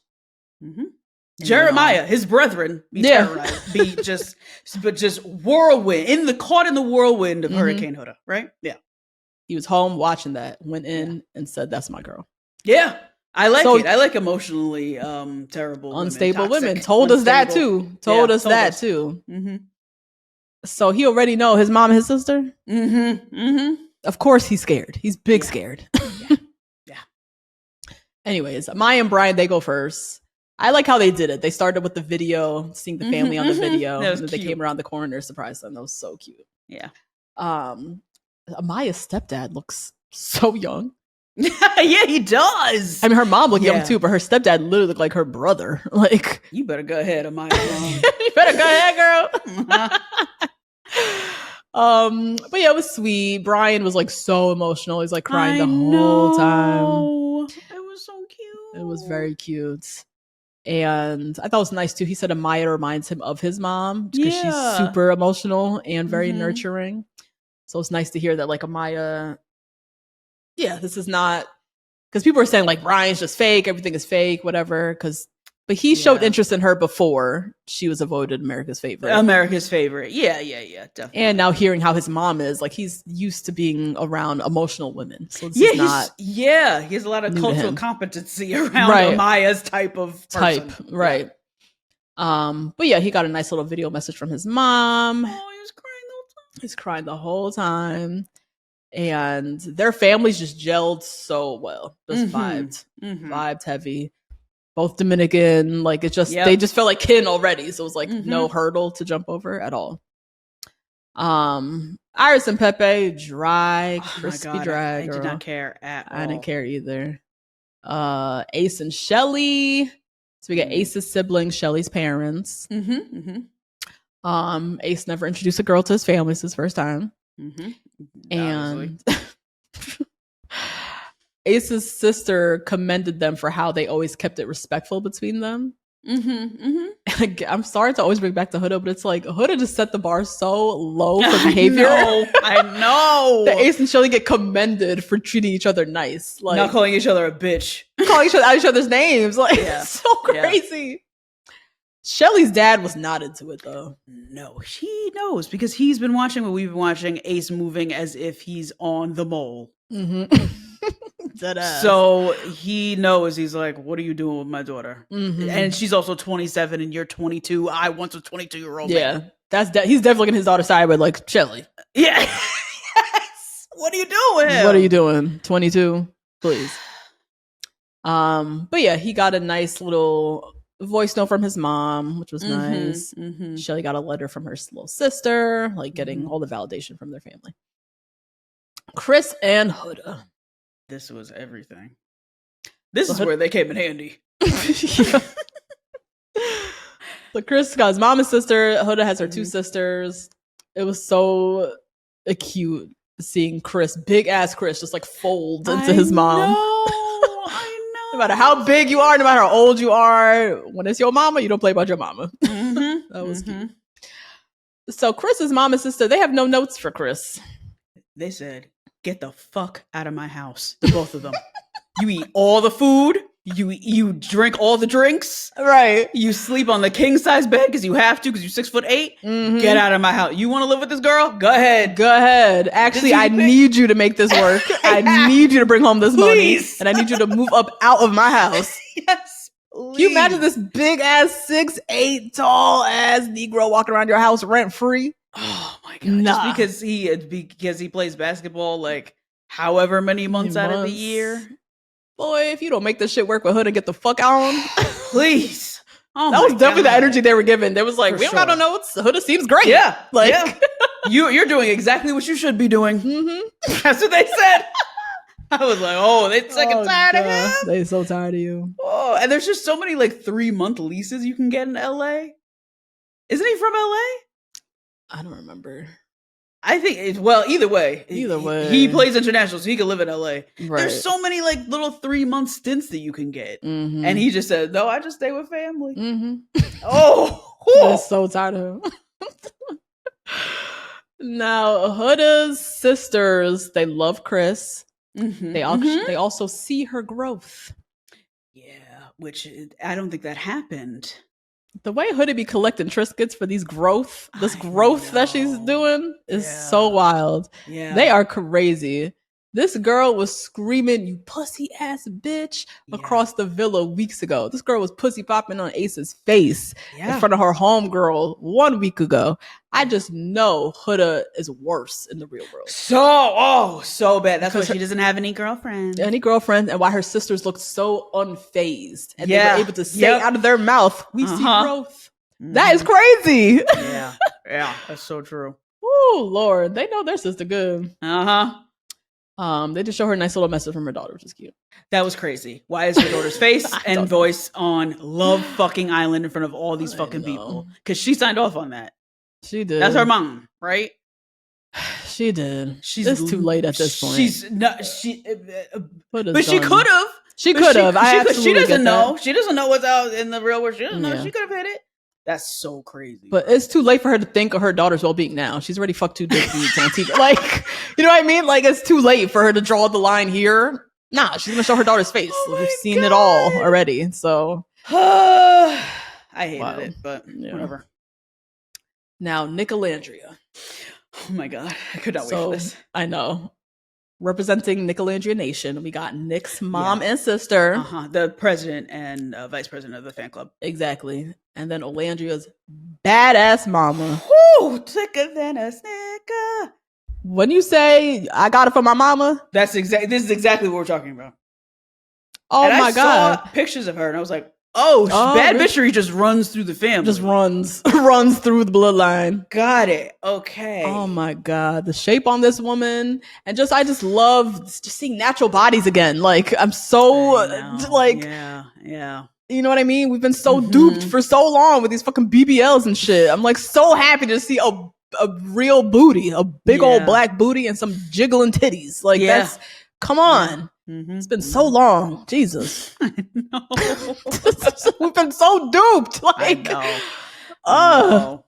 Jeremiah, his brethren, be terrorized, but just whirlwind caught in the whirlwind of Hurricane Huda, right? Yeah. He was home watching that, went in and said, "That's my girl." Yeah, I like it. I like emotionally terrible, unstable women. Told us that too. Told us that too. So he already know his mom and his sister. Of course, he's scared. He's big scared. Yeah. Anyways, Maya and Brian, they go first. I like how they did it. They started with the video, seeing the family on the video, and then they came around the corner, surprised them. That was so cute. Yeah. Amaya's stepdad looks so young. Yeah, he does. I mean, her mom looked young too, but her stepdad literally looked like her brother. Like, you better go ahead, Amaya. You better go ahead, girl. But yeah, it was sweet. Brian was like so emotional. He's like crying the whole time. It was so cute. It was very cute. And I thought it was nice too. He said Amaya reminds him of his mom because she's super emotional and very nurturing. So it's nice to hear that, like, Amaya, this is not, because people are saying like Brian's just fake, everything is fake, whatever. But he showed interest in her before she was voted America's favorite. Yeah, definitely. And now hearing how his mom is, like, he's used to being around emotional women. So this is not he has a lot of cultural competency around Amaya's type of person. Right. But yeah, he got a nice little video message from his mom. Oh, he was crying the whole time. He's crying the whole time. And their families just gelled so well. Just vibed heavy. Both Dominican, like, it just they just felt like kin already. So it was like no hurdle to jump over at all. Iris and Pepe, dry, crispy dry. I did not care at all. I didn't care either. Ace and Shelly. So we got Ace's siblings, Shelly's parents. Ace never introduced a girl to his family. It's his first time. And Ace's sister commended them for how they always kept it respectful between them. I'm sorry to always bring back to Huda, but it's like Huda just set the bar so low for behavior. I know. That Ace and Shelly get commended for treating each other nice, like not calling each other a bitch, calling each other's names. Like, it's so crazy. Shelly's dad was not into it though. No, he knows because he's been watching what we've been watching. Ace moving as if he's on the mole. So he knows. He's like, what are you doing with my daughter? And she's also 27 and you're 22. I once was 22-year-old man. He's definitely looking his daughter side with like, Shelly. Yeah. Yes. What are you doing? What are you doing? 22, please. But yeah, he got a nice little voice note from his mom, which was nice. Shelly got a letter from her little sister, like getting all the validation from their family. Chris and Huda. This was everything. This is where they came in handy. So Chris got his mom and sister. Huda has her two sisters. It was so cute seeing Chris, big ass Chris, just like fold into his mom. I know. No matter how big you are, no matter how old you are, when it's your mama, you don't play about your mama. That was cute. So Chris's mom and sister, they have no notes for Chris. They said, get the fuck out of my house. The both of them. You eat all the food. You drink all the drinks. Right. You sleep on the king size bed because you have to because you're 6'8". Get out of my house. You want to live with this girl? Go ahead. Go ahead. Actually, I need you to make this work. I need you to bring home this money. And I need you to move up out of my house. Yes. Please. Can you imagine this big ass 6'8" tall ass Negro walking around your house rent free? Oh my god! Nah. Just because he plays basketball like however many months out of the year. Boy, if you don't make this shit work with Huda, get the fuck on. Please. Oh, that was definitely the energy they were giving. They was like, we don't got no notes. Huda seems great. Yeah, like you're doing exactly what you should be doing. That's what they said. I was like, oh, they sick and tired of him. They so tired of you. Oh, and there's just so many like 3-month leases you can get in LA. Isn't he from LA? I don't remember. I think either way. He plays international, so he could live in LA. Right. There's so many like little 3-month stints that you can get. And he just said, no, I just stay with family. I'm so tired of him. Now, Huda's sisters, they love Chris. They also see her growth. Yeah, which I don't think that happened. The way Huda be collecting Triscuits for this growth that she's doing is so wild. Yeah. They are crazy. This girl was screaming, "You pussy ass bitch," across the villa weeks ago. This girl was pussy popping on Ace's face in front of her homegirl 1 week ago. I just know Huda is worse in the real world. So bad. That's why she doesn't have any girlfriends. And why her sisters looked so unfazed. And they were able to say out of their mouth, "We see growth." That is crazy. Yeah, that's so true. Oh, Lord. They know their sister good. They just show her a nice little message from her daughter, which is cute. That was crazy. Why is her daughter's face and voice on Love fucking Island in front of all these fucking people? Because she signed off on that. She did. That's her mom, right? She did. It's too late at this point. But she could have. She could have. She doesn't know. She doesn't know what's out in the real world. She doesn't know. She could have hit it. That's so crazy. But it's too late for her to think of her daughter's well-being now. She's already fucked 2 dick dudes on TV. Like, you know what I mean? Like, it's too late for her to draw the line here. Nah, she's gonna show her daughter's face. We've seen it all already. So I hated it, but whatever. Now, Alandria. Oh my God. I could not wait for this. I know. Representing Alandria Nation, we got Nick's mom and sister. The president and vice president of the fan club. Exactly. And then Alandria's badass mama. Woo! Thicker than a snicker. When you say, "I got it from my mama," this is exactly what we're talking about. Oh my God. I saw pictures of her and I was like, bad bitchery just runs through the family. Just runs through the bloodline. Got it. Okay. Oh my God. The shape on this woman. And I just love just seeing natural bodies again. Like, I'm so Yeah. You know what I mean? We've been so duped for so long with these fucking BBLs and shit. I'm like so happy to see a real booty, a big old black booty and some jiggling titties. Like that's, come on. It's been so long. Jesus. I know. We've been so duped. Like, I know.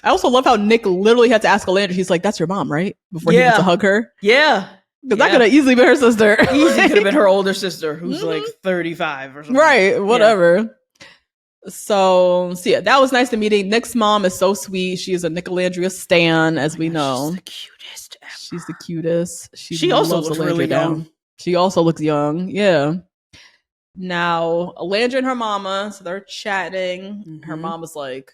I also love how Nick literally had to ask Alandria. He's like, "That's your mom, right?" Before he went to hug her. Yeah. Because that could have easily been her sister. Easily could have been her older sister who's like 35 or something. Right. Whatever. So yeah, that was nice to meeting. Nick's mom is so sweet. She is a Alandria stan, as we know. She's the cutest ever. She's the cutest. She also looks really young. She also looks young. Yeah. Now, Alandria and her mama, so they're chatting. Her mom was like,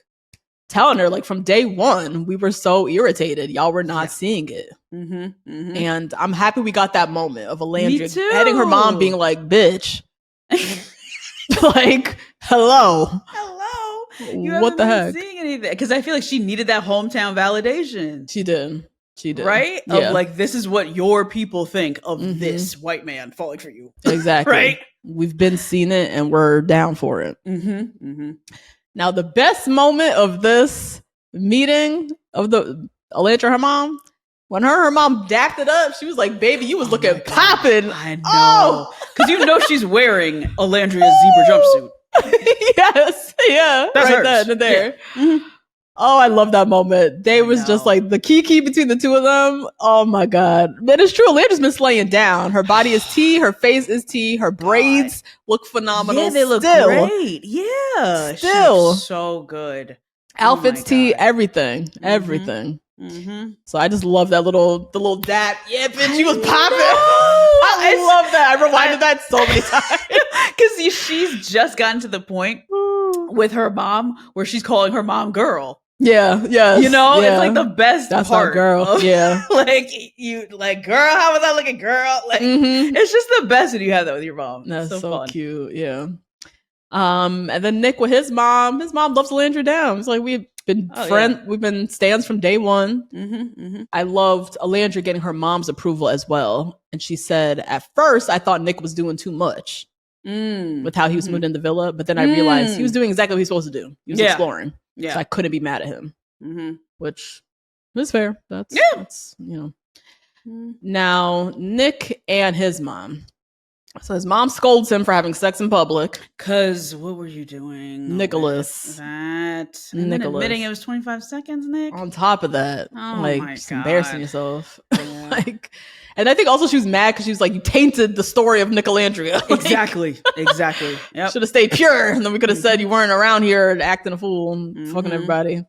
telling her, like, from day one, we were so irritated. Y'all were not seeing it. And I'm happy we got that moment of Alandria heading her mom being like, "Bitch." Like, hello. You what the heck? Seeing anything? Because I feel like she needed that hometown validation. She did. Right? Yeah. Of like, this is what your people think of this white man falling for you. Exactly. Right? We've been seeing it and we're down for it. Now, the best moment of this meeting of the Alandria, her mom, when her mom dapped it up, she was like, "Baby, you was looking popping." I know. Because you know she's wearing Alandria's zebra jumpsuit. Yes. Yeah. That's right hers. then and there. Yeah. Oh, I love that moment. They was just like the kiki between the two of them. Oh my God. But it's true. Alandra's been slaying down. Her body is tea. Her face is tea. Her braids look phenomenal. Yeah, they look great. Yeah. Still. She's so good. Outfits, tea, everything. Everything. So I just love that the little dap. Yeah, bitch, she was popping. I love that. I rewinded that so many times. Because she's just gotten to the point with her mom where she's calling her mom girl. Yeah, yes. You know, it's like the best That's part. Our girl. Yeah. Like, you, like, girl, how was I looking, girl? Like, it's just the best when you have that with your mom. That's so fun. Cute. Yeah. And then Nick with his mom loves Alandria down. It's like we've been we've been stands from day one. I loved Alandria getting her mom's approval as well. And she said, at first, I thought Nick was doing too much with how he was moving in the villa. But then I realized he was doing exactly what he was supposed to do. He was exploring. So I couldn't be mad at him, which is fair. That's Now, Nick and his mom. So his mom scolds him for having sex in public. Because what were you doing? Nicholas. And then admitting it was 25 seconds, Nick. On top of that, just embarrassing yourself. Yeah. And I think also she was mad because she was like, you tainted the story of Alandria. Exactly. Yep. Should have stayed pure. And then we could have said you weren't around here acting a fool and fucking everybody.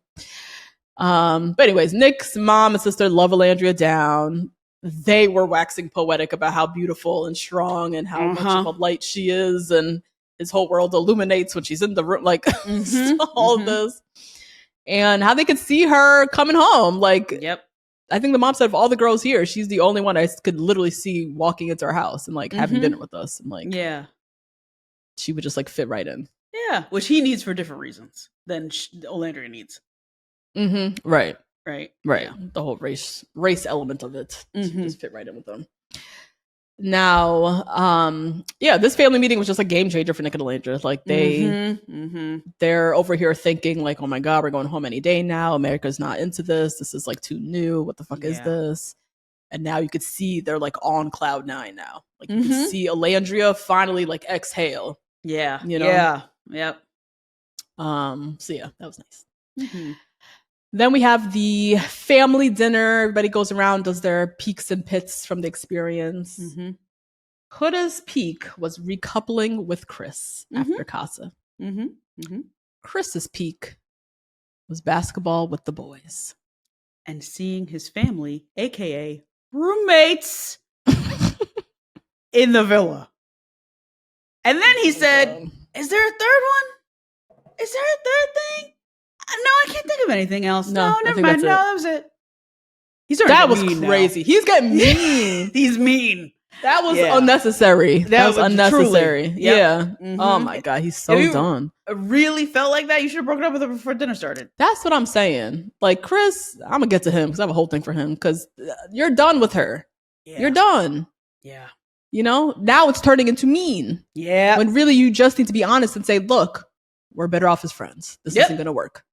But anyways, Nick's mom and sister love Alandria down. They were waxing poetic about how beautiful and strong and how much of a light she is, and his whole world illuminates when she's in the room, like all of this, and how they could see her coming home. Like, I think the mom said, of all the girls here, she's the only one I could literally see walking into her house and like having dinner with us, and like, she would just like fit right in. Yeah, which he needs for different reasons than Alandria needs. Right. Yeah. The whole race element of it just fit right in with them. Now, this family meeting was just a game changer for Nick and Alandria. Like they're over here thinking like, oh my God, we're going home any day now. America's not into this. This is like too new. What the fuck is this? And now you could see they're like on cloud 9 now. Like you can see Alandria finally like exhale. Yeah. You know? Yeah. Yep. So yeah, that was nice. Then we have the family dinner. Everybody goes around, does their peaks and pits from the experience. Huda's peak was recoupling with Chris after Casa. Chris's peak was basketball with the boys. And seeing his family, aka roommates, in the villa. And then he said, is there a third one? Is there a third thing? No, I can't think of anything else. No, never mind. No, that was it. That was crazy. Now. He's getting mean. He's mean. That was unnecessary. That was unnecessary. Yeah. Oh my God, he's so done. Really felt like that? You should have broken up with him before dinner started. That's what I'm saying. Like, Chris, I'm gonna get to him because I have a whole thing for him because you're done with her. Yeah. You're done. Yeah. You know, now it's turning into mean. Yeah. When really you just need to be honest and say, look, we're better off as friends. This isn't gonna work.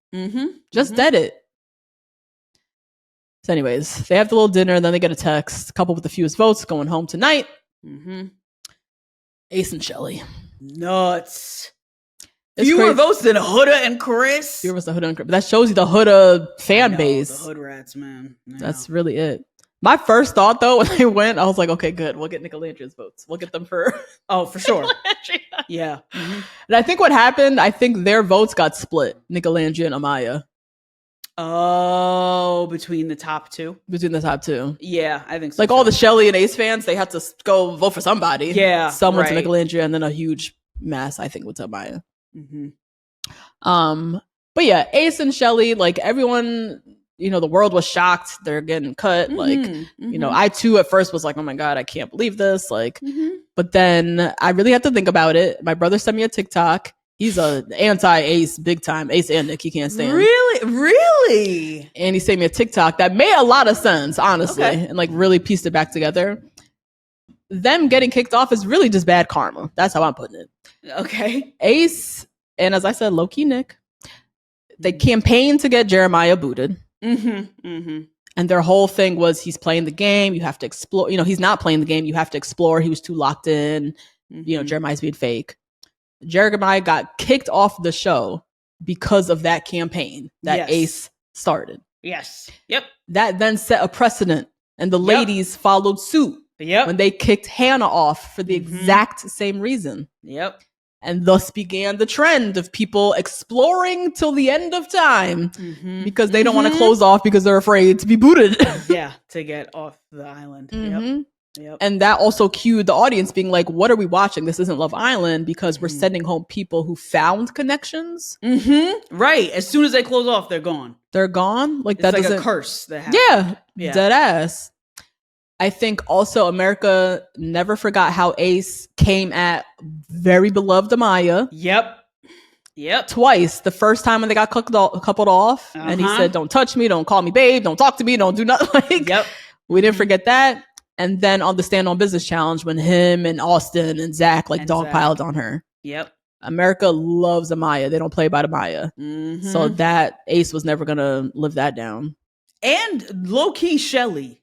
Just dead it. So anyways, they have the little dinner, and then they get a text. Couple with the fewest votes going home tonight. Ace and Shelly. Nuts. Fewer votes than Huda and Chris. Fewer votes than Huda and Chris. That shows you the Huda fan base. The Hood rats, man. That's really it. My first thought, though, when they went, I was like, okay, good. We'll get Alandria's votes. We'll get them for... Oh, for sure. Yeah. And I think what happened, I think their votes got split. Alandria and Amaya. Oh, between the top two? Between the top two. Yeah, I think so. Like all the Shelly and Ace fans, they had to go vote for somebody. Yeah. Someone to Alandria, and then a huge mass, I think, with Amaya. But yeah, Ace and Shelly, like everyone... You know, the world was shocked. They're getting cut. You know, I too at first was like, oh my God, I can't believe this. Like, but then I really had to think about it. My brother sent me a TikTok. He's a anti-Ace big time. Ace and Nick, he can't stand. Really? And he sent me a TikTok that made a lot of sense, honestly, and like really pieced it back together. Them getting kicked off is really just bad karma. That's how I'm putting it. Okay. Ace, and as I said, low-key Nick, they campaigned to get Jeremiah booted. And their whole thing was he's playing the game. You have to explore. You know, he's not playing the game. You have to explore. He was too locked in. You know, Jeremiah's being fake. Jeremiah got kicked off the show because of that campaign that Ace started. Yes. Yep. That then set a precedent, and the ladies followed suit. When they kicked Hannah off for the exact same reason. And thus began the trend of people exploring till the end of time because they don't want to close off because they're afraid to be booted. To get off the island. Yep. And that also cued the audience being like, what are we watching? This isn't Love Island because we're sending home people who found connections. Right. As soon as they close off, they're gone. They're gone. Like, it's that like doesn't... a curse that happened. Yeah. Dead ass. I think also America never forgot how Ace came at very beloved Amaya. Yep. Twice. The first time when they got coupled off, and he said, "Don't touch me, don't call me babe, don't talk to me, don't do nothing." Like, we didn't forget that. And then on the Stand on Business challenge, when him and Austin and Zach dogpiled on her. America loves Amaya. They don't play by Amaya. Mm-hmm. So that Ace was never going to live that down. And low-key Shelly.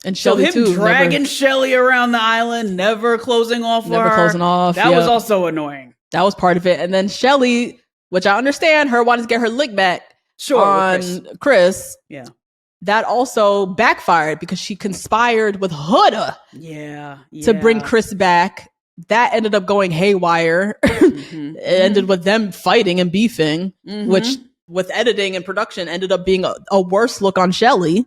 And Shelly him too, dragging Shelly around the island, never closing off for her. Never closing off. That was also annoying. That was part of it. And then Shelly, which I understand, her wanting to get her lick back on Chris. Yeah. That also backfired because she conspired with Huda to bring Chris back. That ended up going haywire. It ended with them fighting and beefing, which with editing and production ended up being a worse look on Shelly.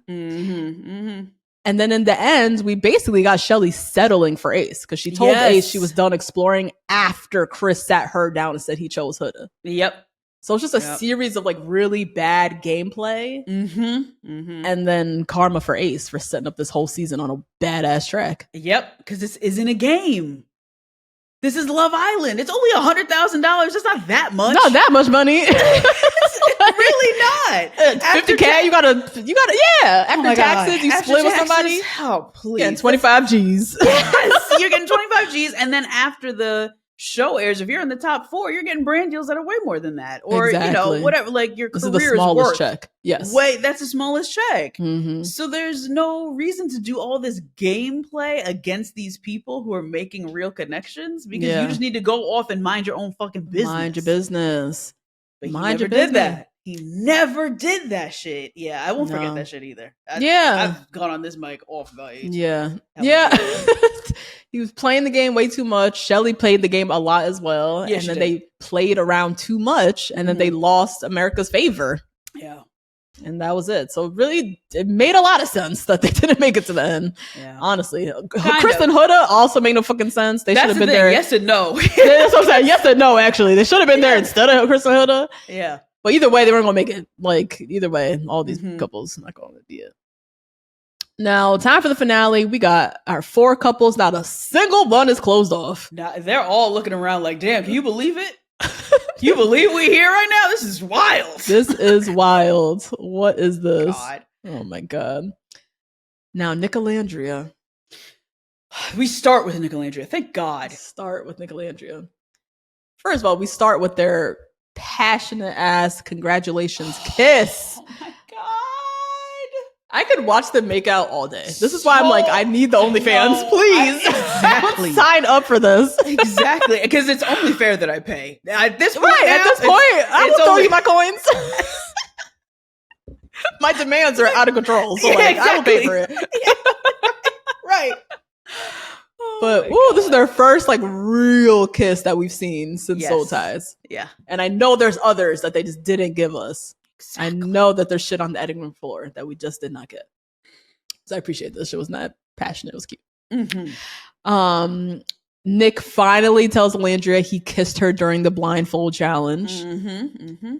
And then in the end, we basically got Shelly settling for Ace because she told Ace she was done exploring after Chris sat her down and said he chose Huda. Yep. So it's just a series of like really bad gameplay. And then karma for Ace for setting up this whole season on a badass track. Yep. Because this isn't a game. This is Love Island. It's only $100,000. It's not that much. Not that much money. It's really not. $50K, you gotta, yeah. After taxes, you split with somebody. Oh, please. Getting 25 G's. Yes, you're getting 25 G's. And then after the show airs, if you're in the top 4, you're getting brand deals that are way more than that. Or, you know, whatever, like your career is the smallest worth. Check. Yes. That's the smallest check. So there's no reason to do all this gameplay against these people who are making real connections because you just need to go off and mind your own fucking business. Mind your business. But he never did that. He never did that shit. Yeah, I won't forget that shit either. I've gone on this mic off about age. Yeah. He was playing the game way too much. Shelly played the game a lot as well. Yeah, and then they played around too much. And then they lost America's favor. Yeah. And that was it. So really, it made a lot of sense that they didn't make it to the end. Yeah. Honestly. Chris and Huda also made no fucking sense. They should have been there. Yes and no. That's what I'm saying. Yes and no, actually. They should have been there instead of Chris and Huda. Yeah. But either way, they weren't going to make it. Like, either way, all these couples not going to be it. Now, time for the finale. We got our 4 couples. Not a single one is closed off. Now, they're all looking around like, damn, can you believe it? Can you believe we're here right now? This is wild. This is wild. What is this? God. Oh, my God. Now, Nick Alandria. We start with Nick Alandria. Thank God. Start with Nick Alandria. First of all, we start with their passionate ass congratulations kiss. Oh my God. I could watch them make out all day. This is why I'm like, I need the OnlyFans, please. Exactly. Sign up for this. Exactly. Because it's only fair that I pay. At this point, I will throw you my coins. My demands are out of control. So I will pay for it. Right. But this is their first like real kiss that we've seen since Soul Ties. Yeah. And I know there's others that they just didn't give us. Exactly. I know that there's shit on the editing room floor that we just did not get. So I appreciate this. It was not passionate. It was cute. Nick finally tells Alandria he kissed her during the blindfold challenge.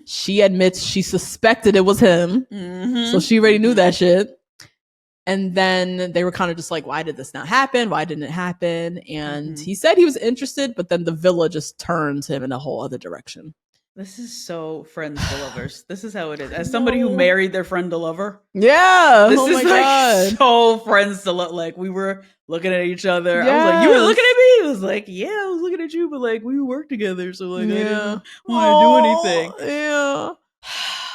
She admits she suspected it was him. So she already knew that shit. And then they were kind of just like, why did this not happen? Why didn't it happen? And he said he was interested, but then the villa just turned him in a whole other direction. This is so friends to lovers. This is how it is. As somebody who married their friend to lover. Yeah. This is like so friends to love. Like we were looking at each other. Yes. I was like, you were looking at me? I was like, yeah, I was looking at you, but like we work together. So like I didn't want to do anything. Yeah.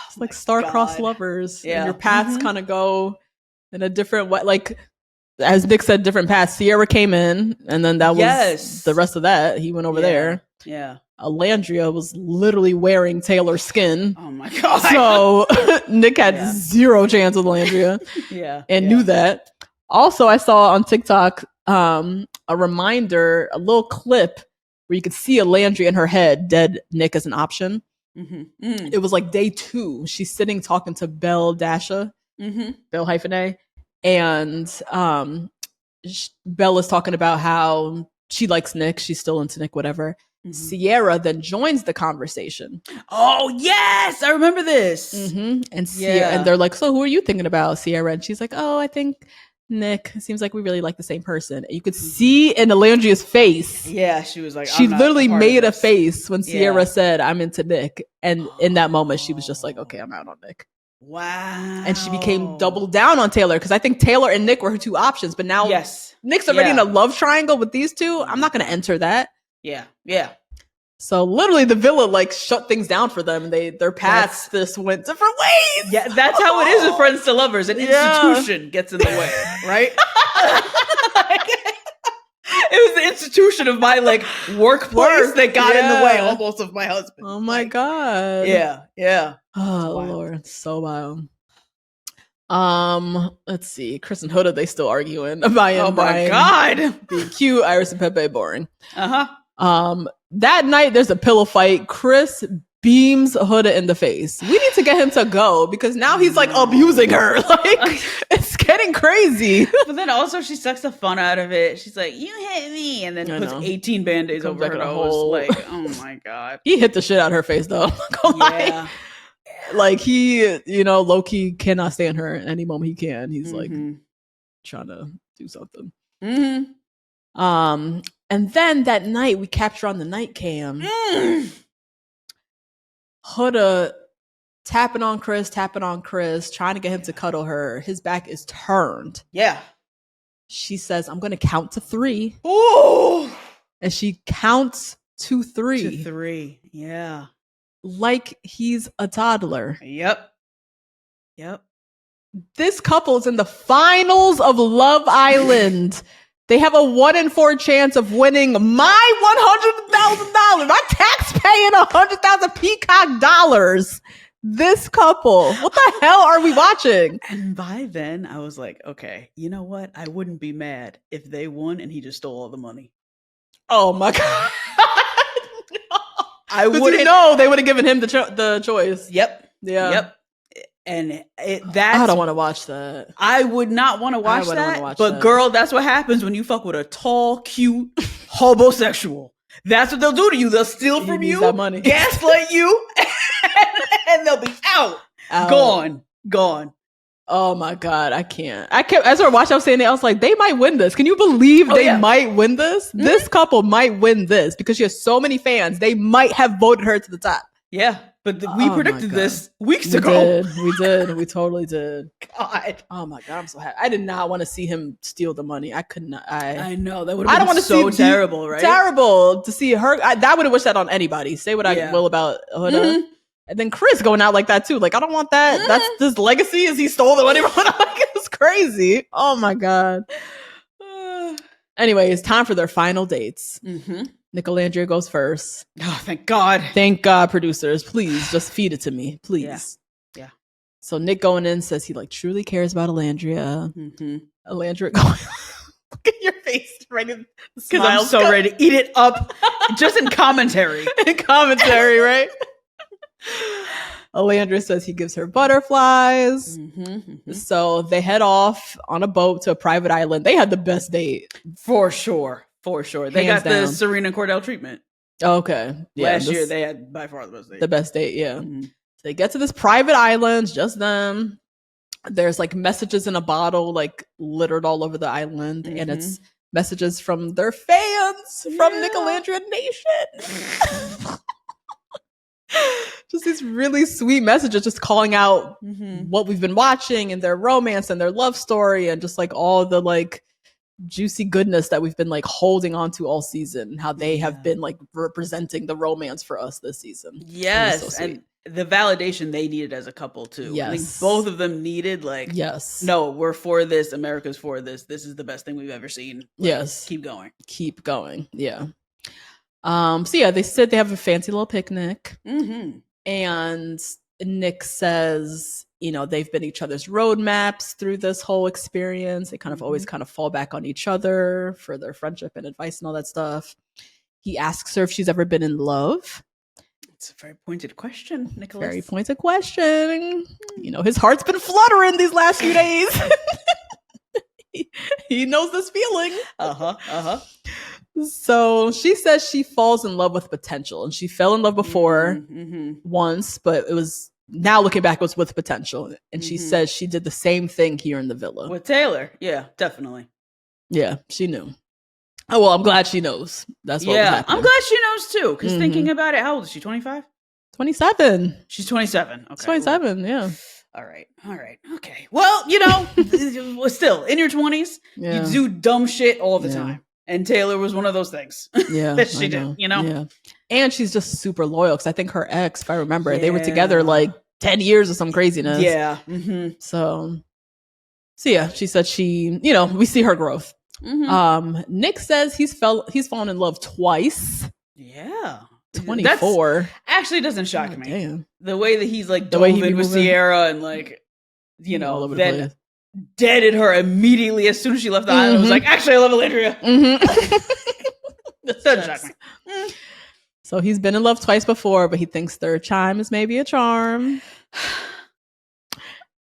It's like star-crossed lovers. Yeah. And your paths kind of go in a different way. Like, as Nick said, different paths. Sierra came in, and then that was the rest of that. He went over there. Yeah. Alandria was literally wearing Taylor's skin. Oh my God. So Nick had zero chance with Alandria. And knew that. Also, I saw on TikTok a reminder, a little clip where you could see Alandria in her head, dead Nick as an option. It was like day 2. She's sitting talking to Belle Dasha. Belle -A. And Belle is talking about how she likes Nick. She's still into Nick, whatever. Sierra then joins the conversation. Oh, yes. I remember this. And Sierra, and they're like, so who are you thinking about, Sierra? And she's like, oh, I think Nick. It seems like we really like the same person. And you could see in Alandria's face. Yeah, she was like, she literally made a face when Sierra said, I'm into Nick. And in that moment, she was just like, okay, I'm out on Nick. Wow. And she became double down on Taylor because I think Taylor and Nick were her 2 options. But now Nick's already in a love triangle with these 2. I'm not going to enter that. Yeah. So literally the villa like shut things down for them. Their paths just went different ways. Yeah, that's how it is with Friends to Lovers. An institution gets in the way, right? It was the institution of my like workplace that got in the way almost of my husband. Oh my God. Yeah. Oh Lord, so wild. Let's see. Chris and Huda, they still arguing about Oh my God. being cute. Iris and Pepe boring. That night there's a pillow fight. Chris beams Huda in the face. We need to get him to go because now he's like abusing her. Like it's getting crazy. But then also she sucks the fun out of it. She's like, "You hit me," and then puts 18 band-aids over her nose. Like, oh my God. He hit the shit out of her face though. Yeah. Like he, low-key cannot stand her at any moment he can. He's like trying to do something. And then that night we capture on the night cam Huda tapping on Chris, trying to get him to cuddle her. His back is turned. Yeah. She says, "I'm going to count to 3." Ooh. And she counts to 3. To 3. Yeah. Like he's a toddler. Yep. This couple's in the finals of Love Island. They have a 1 in 4 chance of winning my $100,000. My tax-paying $100,000 peacock dollars. This couple. What the hell are we watching? And by then, I was like, okay, you know what? I wouldn't be mad if they won and he just stole all the money. Oh my God. I wouldn't know they would have given him the choice. Yep. Yeah. Yep. And I don't want to watch that. I would not want to watch that. But girl, that's what happens when you fuck with a tall, cute homosexual. That's what they'll do to you. They'll steal from you, that money. gaslight you, and they'll be out. Gone. Oh my God, I can't. As I watched, I was saying that, I was like, they might win this. Can you believe they might win this? Mm-hmm. This couple might win this because she has so many fans. They might have voted her to the top. Yeah, but we predicted this weeks ago. We did. We totally did. God. Oh my God, I'm so happy. I did not want to see him steal the money. I could not. I know that would have been so terrible, right? Terrible to see her. I would have wished that on anybody. Say what I will about Huda. Mm-hmm. And then Chris going out like that too. Like, I don't want that. Mm-hmm. That's his legacy. Is he stole the money from her? Like, it's crazy. Oh my God. Anyway, it's time for their final dates. Mm-hmm. Alandria goes first. Oh, thank God. Thank God, producers. Please just feed it to me. Please. Yeah. So Nick going in says he like truly cares about Alandria. Mm-hmm. Alandria going, look at your face. Ready because I'm so ready to eat it up. Just in commentary. Right? Alandria says he gives her butterflies. Mm-hmm. So they head off on a boat to a private island. They had the best date. For sure. They got the Serena Cordell treatment. Okay. Yeah, Last year they had by far the best date. The best date, yeah. Mm-hmm. So they get to this private island, just them. There's like messages in a bottle like littered all over the island. Mm-hmm. And it's messages from their fans from Alandria Nation. Just these really sweet messages just calling out what we've been watching and their romance and their love story and just like all the like juicy goodness that we've been like holding on to all season, how they have been like representing the romance for us this season. Yes. And the validation they needed as a couple too. Yes. I think both of them needed like, no, we're for this. America's for this. This is the best thing we've ever seen. Like, keep going. Yeah. So yeah, they said they have a fancy little picnic. Mm-hmm. And Nick says, they've been each other's roadmaps through this whole experience. They kind of always kind of fall back on each other for their friendship and advice and all that stuff. He asks her if she's ever been in love. It's a very pointed question, Nicholas. Very pointed question. His heart's been fluttering these last few days. He knows this feeling. So she says she falls in love with potential, and she fell in love before once, but it was now looking back, it was with potential. And she says she did the same thing here in the villa with Taylor. Yeah, definitely. Yeah, she knew. Oh well, I'm glad she knows. That's what was happening. I'm glad she knows too. Because thinking about it, how old is she? 25? 27. She's 27. Okay, 27. Yeah. All right. Okay. Well, still in your 20s, you do dumb shit all the time. And Taylor was one of those things that she did, Yeah. And she's just super loyal because I think her ex, if I remember, they were together like 10 years or some craziness. Yeah. So yeah, she said we see her growth. Nick says he's fallen in love twice. Yeah. 24. Actually doesn't shock me. Damn. The way that he's like dove in with Sierra and like, then deaded her immediately as soon as she left the island. Was like, actually, I love Alandria. Doesn't shock me. So he's been in love twice before, but he thinks third time is maybe a charm.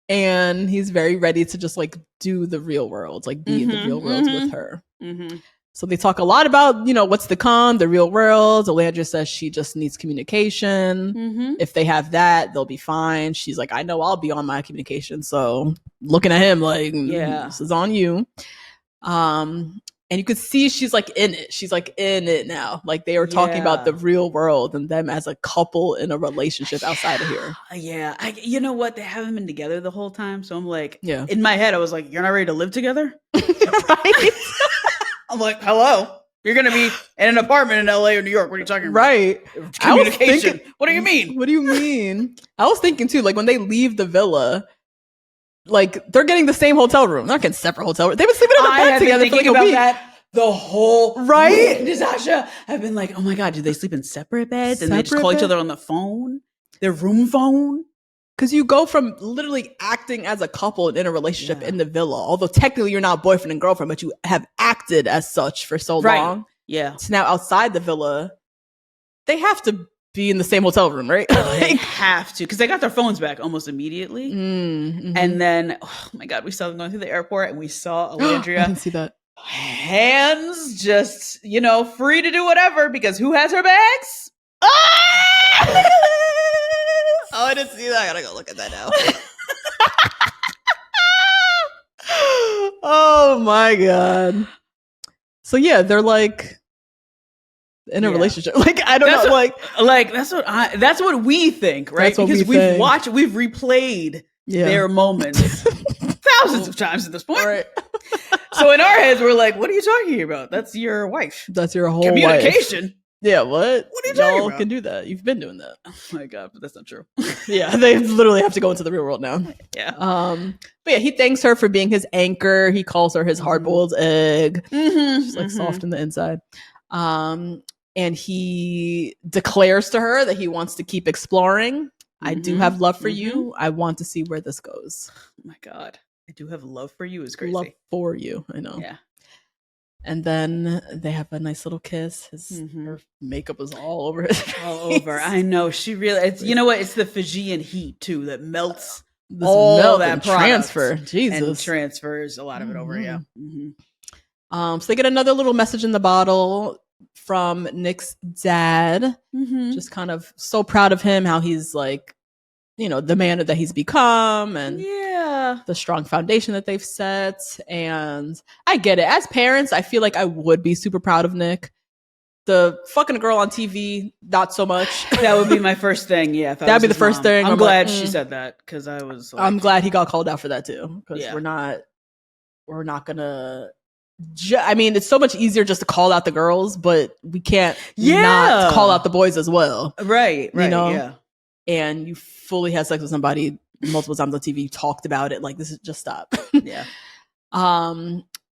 And he's very ready to just like do the real world, like be in the real world with her. So they talk a lot about, what's to come, the real world. Alandria says she just needs communication. If they have that, they'll be fine. She's like, I know I'll be on my communication. So looking at him like, this is on you. And you could see she's like in it. She's like in it now. Like they were talking about the real world and them as a couple in a relationship outside of here. Yeah. You know what? They haven't been together the whole time. So I'm like, in my head, I was like, you're not ready to live together? Right? I'm like, hello? You're going to be in an apartment in LA or New York. What are you talking about? Right. Communication. What do you mean? What do you mean? I was thinking too, like when they leave the villa, like they're getting the same hotel room. They're not getting separate hotel rooms. They've been sleeping in the bed together for like a week. That the whole right. Natasha, I've been like, oh my God, do they sleep in separate beds? And they just call each other on the phone? Their room phone? Because you go from literally acting as a couple in a relationship in the villa, although technically you're not boyfriend and girlfriend, but you have acted as such for so long. Yeah. So now outside the villa, they have to be in the same hotel room, right? They have to, because they got their phones back almost immediately. And then, oh my God, we saw them going through the airport and we saw Alandria. I didn't see that. Hands just, free to do whatever because who has her bags? Oh, I didn't see that. I gotta go look at that now. Oh my God. So yeah, they're like in a relationship. Like I don't know. That's what we think, right? Because we've replayed their moments thousands of times at this point. Right. So in our heads, we're like, what are you talking about? That's your wife. That's your whole communication. Wife. Yeah, what? What are you talking about? Y'all can do that. You've been doing that. Oh my God, but that's not true. Yeah, they literally have to go into the real world now. Yeah. But yeah, he thanks her for being his anchor. He calls her his hard-boiled egg. She's like soft in the inside. And he declares to her that he wants to keep exploring. I do have love for you. I want to see where this goes. Oh my God. I do have love for you is crazy. Love for you. I know. Yeah. And then they have a nice little kiss. Her makeup is all over his face. All over. I know. She really, you know what? It's the Fijian heat too that melts all that transfer. Jesus. And transfers a lot of it over. Yeah. So they get another little message in the bottle from Nick's dad. Just kind of so proud of him, how he's like, the man that he's become and the strong foundation that they've set. And I get it. As parents, I feel like I would be super proud of Nick. The fucking girl on TV, not so much. That would be my first thing. Yeah. That'd be the first thing. I'm glad she said that because I was like, I'm glad he got called out for that too. Because we're not gonna I mean, it's so much easier just to call out the girls, but we can't not call out the boys as well. Right. Yeah. And you fully had sex with somebody multiple times on TV, you talked about it, like, this is just stop. Yeah.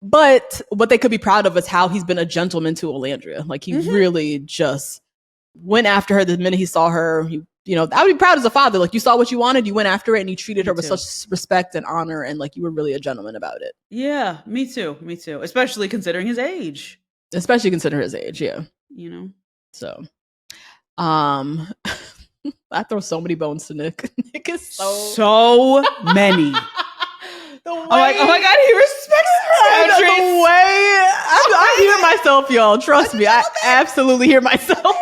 But what they could be proud of is how he's been a gentleman to Alandria. Like, he really just went after her the minute he saw her. I would be proud as a father. Like, you saw what you wanted, you went after it, and you treated her with such respect and honor, and like, you were really a gentleman about it. Yeah, me too. Especially considering his age. Yeah. So, I throw so many bones to Nick. Nick is so many. I'm like, oh my God, he respects her. The way I hear myself, y'all. Trust me, I absolutely hear myself.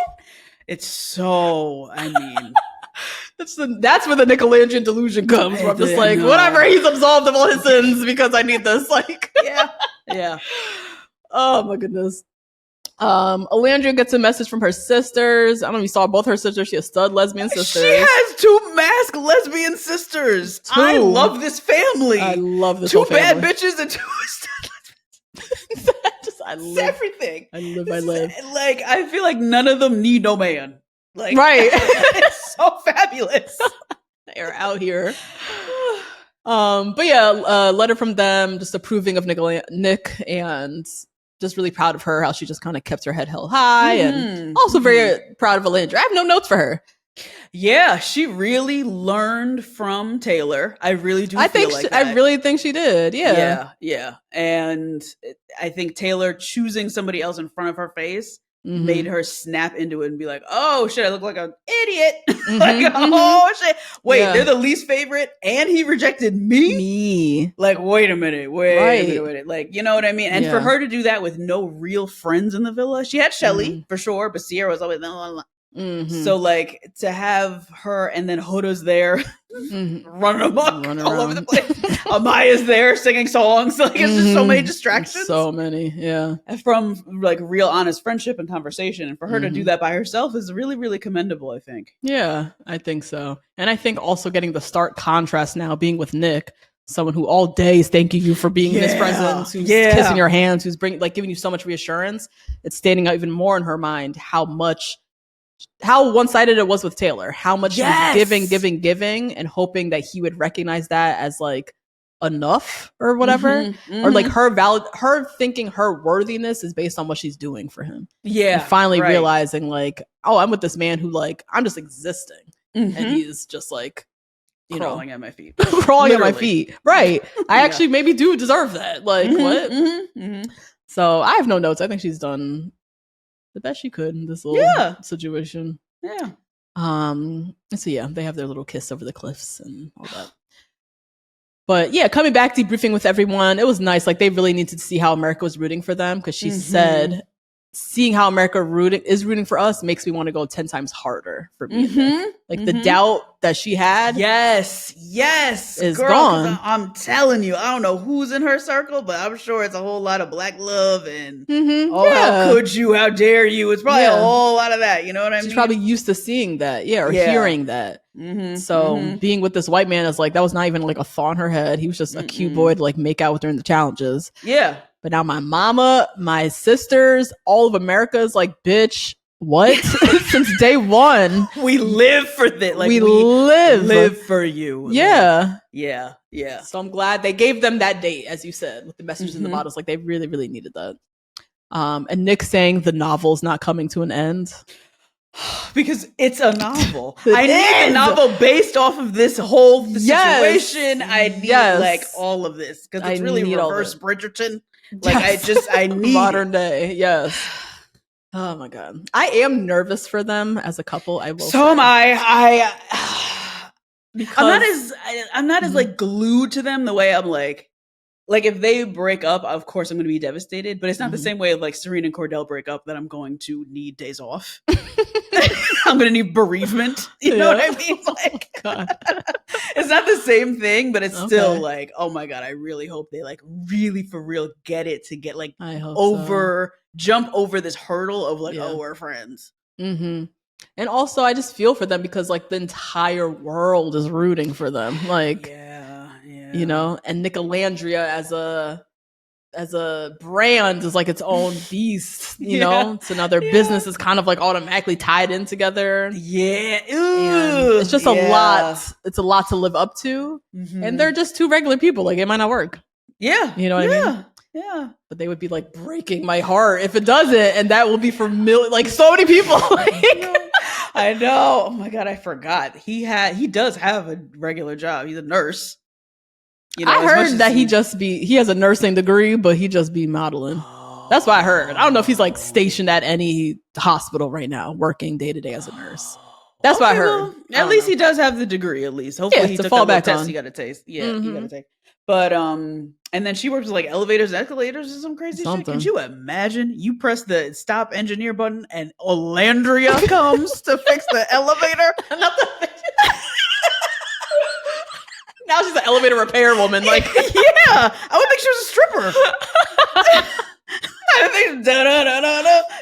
It's so, that's where the Nicolandrian delusion comes. Where I'm just like, whatever, he's absolved of all his sins because I need this. Like, yeah. Oh my goodness. Alandria gets a message from her sisters. I don't know if you saw both her sisters. She has stud lesbian sisters. She has 2 masked lesbian sisters. 2. I love this family. I love this 2 whole family. bad bitches and 2 stud lesbians. It's everything. I live. Like, I feel like none of them need no man. Like, right. It's so fabulous. They're out here. But yeah, letter from them, just approving of Nick and just really proud of her, how she just kind of kept her head held high, and also very proud of Alandria. I have no notes for her. Yeah, she really learned from Taylor. I really do. I really think she did. Yeah. And I think Taylor choosing somebody else in front of her face made her snap into it and be like, "Oh shit, I look like an idiot." Oh shit, wait, they're the least favorite, and he rejected me. Like, wait a minute. Like, you know what I mean? And for her to do that with no real friends in the villa, she had Shelly for sure, but Sierra was always so like to have her, and then Huda's there running amok all over the place. Amaya's there singing songs. Like, it's just so many distractions. So many, yeah. From like real honest friendship and conversation. And for her to do that by herself is really, really commendable, I think. Yeah, I think so. And I think also getting the stark contrast now being with Nick, someone who all day is thanking you for being in his presence, who's kissing your hands, who's giving you so much reassurance. It's standing out even more in her mind how one-sided it was with Taylor, how much she was giving and hoping that he would recognize that as like enough or whatever, or like her thinking her worthiness is based on what she's doing for him. And finally realizing like, oh, I'm with this man who like, I'm just existing, and he's just like, crawling at my feet. Crawling at my feet. Right. I actually maybe do deserve that. Like, what? So I have no notes. I think she's done the best she could in this little situation. Yeah. So yeah, they have their little kiss over the cliffs and all that. But yeah, coming back, debriefing with everyone, it was nice. Like, they really needed to see how America was rooting for them, because she said, seeing how America is rooting for us makes me want to go 10 times harder for me. Like, the doubt that she had. Yes. Is girl, gone. I'm telling you, I don't know who's in her circle, but I'm sure it's a whole lot of black love and how could you, how dare you? It's probably a whole lot of that. You know what I mean? She's probably used to seeing that. Or hearing that. So being with this white man is like, that was not even like a thought in her head. He was just a cute boy to like make out with during the challenges. Yeah. But now my mama, my sisters, all of America is like, bitch, what? Since day one. We live for this. Like, we live for you. Yeah. Yeah. So I'm glad they gave them that date, as you said, with the messages in the bottles. Like, they really, really needed that. And Nick saying the novel's not coming to an end. Because it's a novel. I need a novel based off of this whole situation. I need like all of this, because it's really reverse Bridgerton. Like, I need modern day. Yes. Oh my god, I am nervous for them as a couple. I will. So am I. I'm not as like glued to them the way I'm like if they break up, of course I'm going to be devastated, but it's not the same way of like Serena and Cordell break up that I'm going to need days off. I'm going to need bereavement. You know what I mean? Like, it's not the same thing, but it's still like, oh my god, I really hope they like really for real get it to get like jump over this hurdle of like, oh, we're friends. And also, I just feel for them because like the entire world is rooting for them. Like, you know, and Nick Alandria as a brand is like its own beast, you know? So now their business is kind of like automatically tied in together. Yeah. And it's just a lot. It's a lot to live up to. And they're just two regular people. Like, it might not work. Yeah. You know what I mean? Yeah. But they would be like breaking my heart if it doesn't. And that will be for like so many people. I know. Oh my god, I forgot. He does have a regular job. He's a nurse. You know, I heard that he has a nursing degree, but he just be modeling. That's what I heard. I don't know if he's like stationed at any hospital right now, working day to day as a nurse. That's what I heard. Well, at least he does have the degree. At least, hopefully, he took that test. He got a taste. Yeah, he got to take. But and then she works with like elevators, and escalators, or some crazy shit. Could you imagine? You press the stop engineer button, and Alandria comes to fix the elevator. Now she's an elevator repair woman. Like, yeah, I would think she was a stripper. I think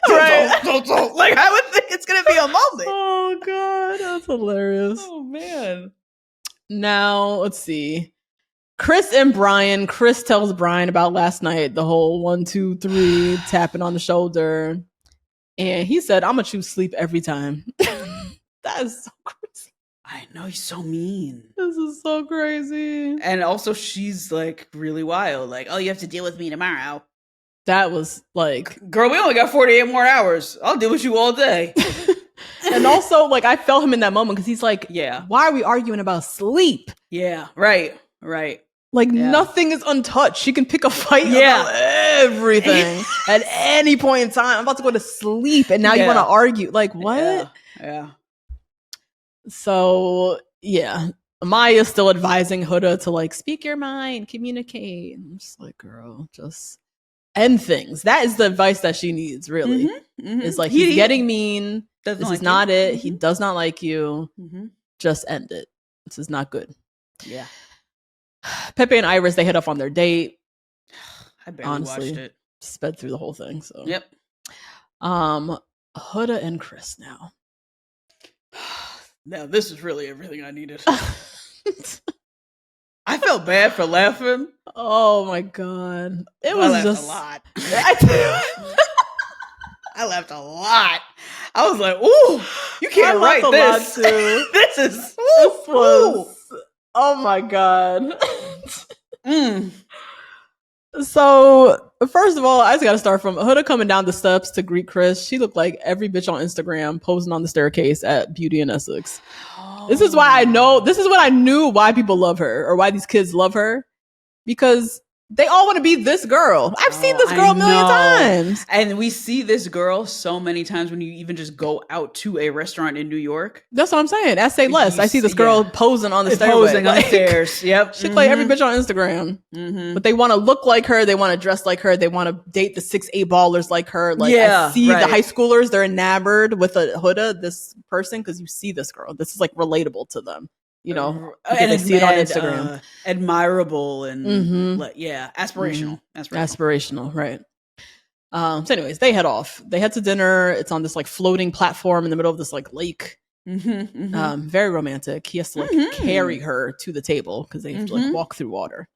right. Like, I would think it's gonna be a moment. Oh god, that's hilarious. Oh man. Now let's see. Chris and Brian. Chris tells Brian about last night, the whole 1, 2, 3 tapping on the shoulder. And he said, I'm going to choose sleep every time. That is so crazy. I know, he's so mean. This is so crazy. And also she's like really wild. Like, oh, you have to deal with me tomorrow. That was like, girl, we only got 48 more hours. I'll deal with you all day. And also, like, I felt him in that moment because he's like, yeah, why are we arguing about sleep? Yeah, right. Like, nothing is untouched. She can pick a fight about everything at any point in time. I'm about to go to sleep, and now you want to argue. Like, what? Yeah. So, yeah. Maya's still advising Huda to, like, speak your mind, communicate. I'm just like, girl, just end things. That is the advice that she needs, really. It's like, he's getting mean. This is not it. He does not like you. Just end it. This is not good. Yeah. Pepe and Iris, they hit up on their date. I barely watched it. Sped through the whole thing. So yep. Huda and Chris now. Now this is really everything I needed. I felt bad for laughing. Oh my god. It was just a lot. I laughed a lot. I was like, ooh, you can't write this. This is oh my god. So, first of all, I just gotta start from Huda coming down the steps to greet Chris. She looked like every bitch on Instagram posing on the staircase at Beauty and Essex. This is what I knew why people love her, or why these kids love her, because they all want to be this girl. I've seen this girl a million times. And we see this girl so many times when you even just go out to a restaurant in New York. That's what I'm saying. I say less. I see this girl posing on the stairway. Posing on the stairs. Yep. She like every bitch on Instagram. But they want to look like her. They want to dress like her. They want to date the 6'8" ballers like her. Like, I see the high schoolers. They're enamored with a Huda, this person, because you see this girl. This is like relatable to them. You know, and they see it on Instagram. Admirable and aspirational. Aspirational, right. So anyways, they head off. They head to dinner. It's on this like floating platform in the middle of this like lake. Very romantic. He has to like carry her to the table because they have to like walk through water.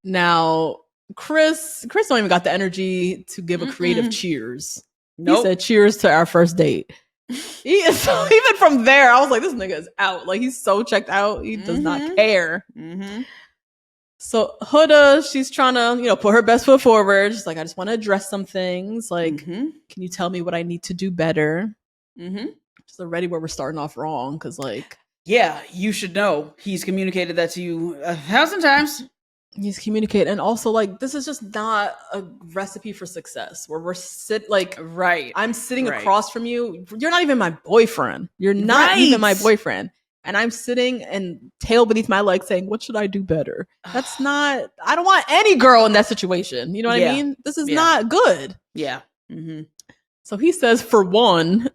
Now, Chris don't even got the energy to give a creative cheers. Nope. He said, cheers to our first date. So even from there, I was like, this nigga is out. Like, he's so checked out. He does not care. So Huda, she's trying to, put her best foot forward. She's like, I just want to address some things. Like, can you tell me what I need to do better? Just already where we're starting off wrong. Because yeah, you should know. He's communicated that to you 1,000 times. He's communicated, and also like, this is just not a recipe for success where we're I'm sitting across from you. You're not even my boyfriend. You're not even my boyfriend. And I'm sitting and tail beneath my leg saying, what should I do better? That's not, I don't want any girl in that situation. You know what I mean? This is not good. Yeah. So he says, for one,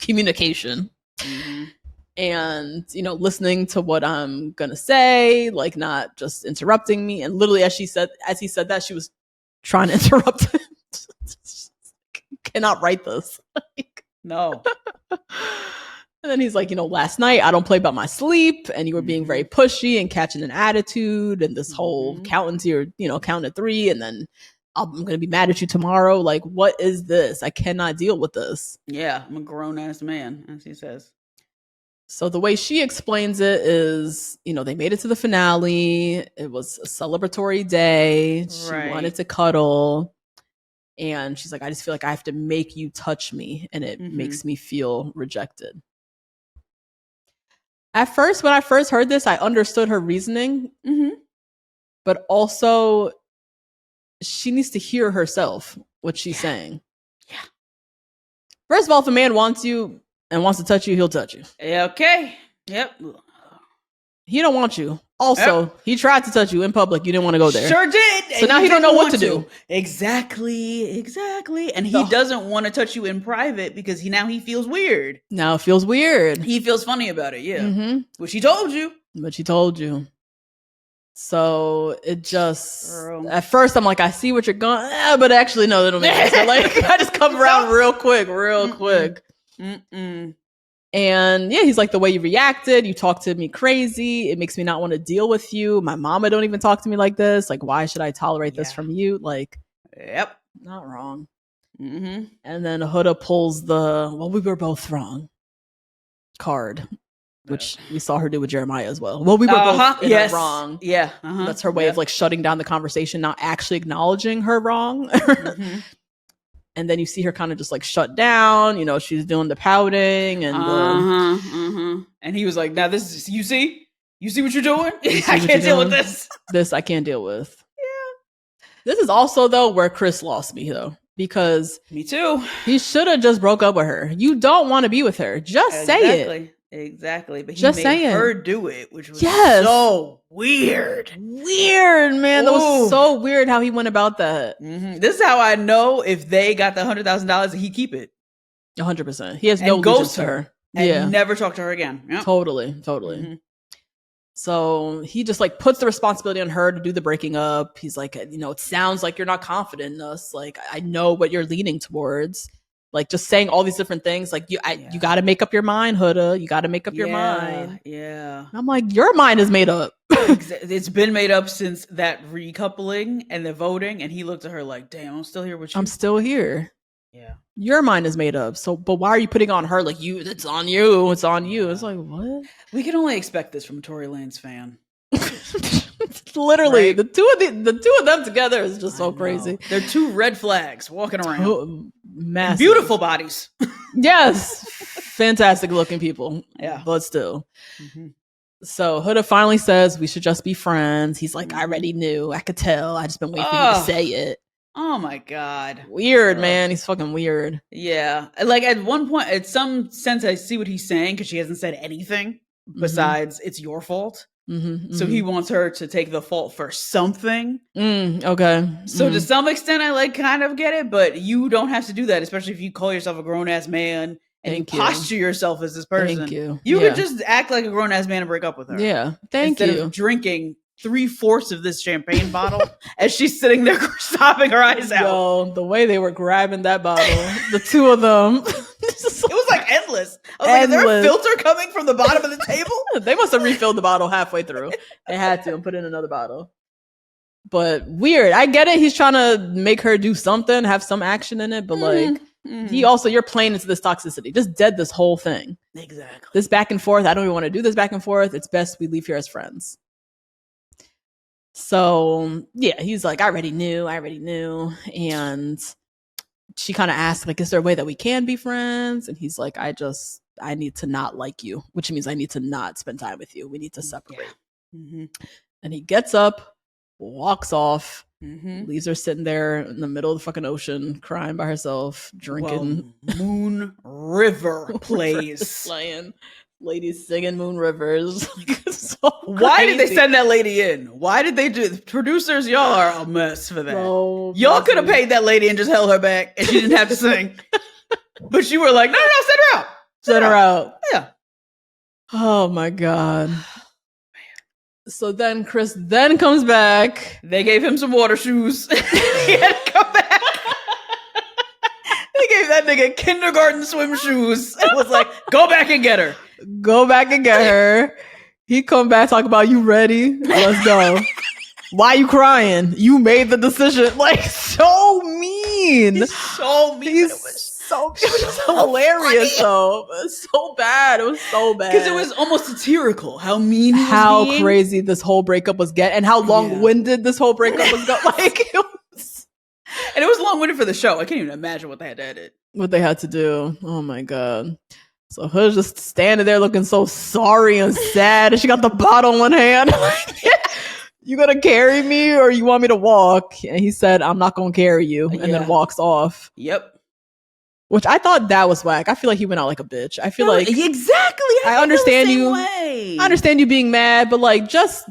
communication. And, listening to what I'm going to say, like not just interrupting me. And literally as he said that, she was trying to interrupt him. Cannot write this. No. And then he's like, last night I don't play about my sleep, and you were being very pushy and catching an attitude, and this whole counting to your, count to 3, and then I'm going to be mad at you tomorrow. Like, what is this? I cannot deal with this. Yeah, I'm a grown-ass man, as he says. So the way she explains it is, they made it to the finale. It was a celebratory day. She wanted to cuddle. And she's like, I just feel like I have to make you touch me. And it makes me feel rejected. At first, when I first heard this, I understood her reasoning. But also, she needs to hear herself, what she's saying. Yeah. First of all, if a man wants you and wants to touch you, he'll touch you. Okay. Yep. He don't want you. Also, he tried to touch you in public. You didn't want to go there. Sure did. So now he don't know what to do. Exactly. And he doesn't want to touch you in private because he feels weird. Now it feels weird. He feels funny about it. Yeah. Which he told you. But she told you. So it just, at first I'm like, I see what you're going, but actually, no, that don't make sense. So I just come around real quick. And yeah, he's like, the way you reacted, you talked to me crazy. It makes me not want to deal with you. My mama don't even talk to me like this. Like, why should I tolerate this from you? Like, yep, not wrong. And then Huda pulls the, well, we were both wrong card, which we saw her do with Jeremiah as well. Well, we were both wrong. Yeah. That's her way of like shutting down the conversation, not actually acknowledging her wrong. And then you see her kind of just like shut down. You know, she's doing the pouting and and he was like, "Now this is you see what you're doing. I can't deal with this. This I can't deal with." Yeah. This is also though where Chris lost me though, because me too. He should have just broke up with her. You don't want to be with her. Just say it. Exactly. But he just made her do it, which was so weird. Weird, man. That was so weird how he went about that. This is how I know if they got the $100,000, he keep it. 100%. He has no allegiance to her. And never talk to her again. Yep. Totally. So he just like puts the responsibility on her to do the breaking up. He's like, you know, it sounds like you're not confident in us. Like, I know what you're leaning towards. Like, just saying all these different things. Like, you got to make up your mind, Huda. You got to make up your mind. Yeah. I'm like, your mind is made up. It's been made up since that recoupling and the voting. And he looked at her like, damn, I'm still here with you. I'm still here. Yeah. Your mind is made up. So, but why are you putting on her? Like, it's on you. It's on you. It's like, what? We can only expect this from a Tory Lanez fan. Literally, right? the two of them together is just so crazy. They're two red flags walking around. Massive. Beautiful bodies. Yes. Fantastic looking people. Yeah. But still. So Huda finally says we should just be friends. He's like, I already knew. I could tell. I just been waiting for you to say it. Oh my God. Weird, man. He's fucking weird. Yeah. Like at one point, at some sense, I see what he's saying because she hasn't said anything besides it's your fault. So he wants her to take the fault for something. Okay. So to some extent, I like kind of get it, but you don't have to do that, especially if you call yourself a grown ass man and you posture yourself as this person. Thank you. You could just act like a grown ass man and break up with her. Yeah. Thank you. Instead of drinking 3/4 of this champagne bottle as she's sitting there sobbing her eyes out. Yo, the way they were grabbing that bottle, the two of them. It was like endless. I was like, is there a filter coming from the bottom of the table? They must have refilled the bottle halfway through. They had to and put in another bottle. But weird. I get it. He's trying to make her do something, have some action in it. But like, he also, you're playing into this toxicity. Just dead this whole thing. Exactly. This back and forth. I don't even want to do this back and forth. It's best we leave here as friends. So yeah, he's like, I already knew. And she kind of asked, like, is there a way that we can be friends? And he's like, I need to not like you, which means I need to not spend time with you. We need to separate. And he gets up, walks off, leaves her sitting there in the middle of the fucking ocean, crying by herself, drinking. Well, Moon River plays. Playing. Ladies singing Moon Rivers. So why did they send that lady in? Why did they do producers? Y'all are a mess for that. So y'all could have paid that lady and just held her back and she didn't have to sing. But you were like, no, send her out. Send her out. Yeah. Oh my God. So then Chris comes back. They gave him some water shoes. He had to come back. They gave that nigga kindergarten swim shoes. It was like, go back and get her. Go back and get her. He come back, talk about, you ready? Let's go. Why you crying? You made the decision. Like, so mean. He's so mean. It was hilarious though. It was so bad. It was so bad. Because it was almost satirical how mean he was how being. Crazy this whole breakup was getting and how long-winded this whole breakup was going. Like, it was... And it was long-winded for the show. I can't even imagine what they had to edit. What they had to do. Oh my God. So Hood's just standing there looking so sorry and sad, and she got the bottle in one hand. You gonna carry me or you want me to walk? And he said, I'm not gonna carry you, and then walks off. Yep. Which I thought that was whack. I feel like he went out like a bitch. I feel like exactly. I understand you. I understand you being mad, but like, just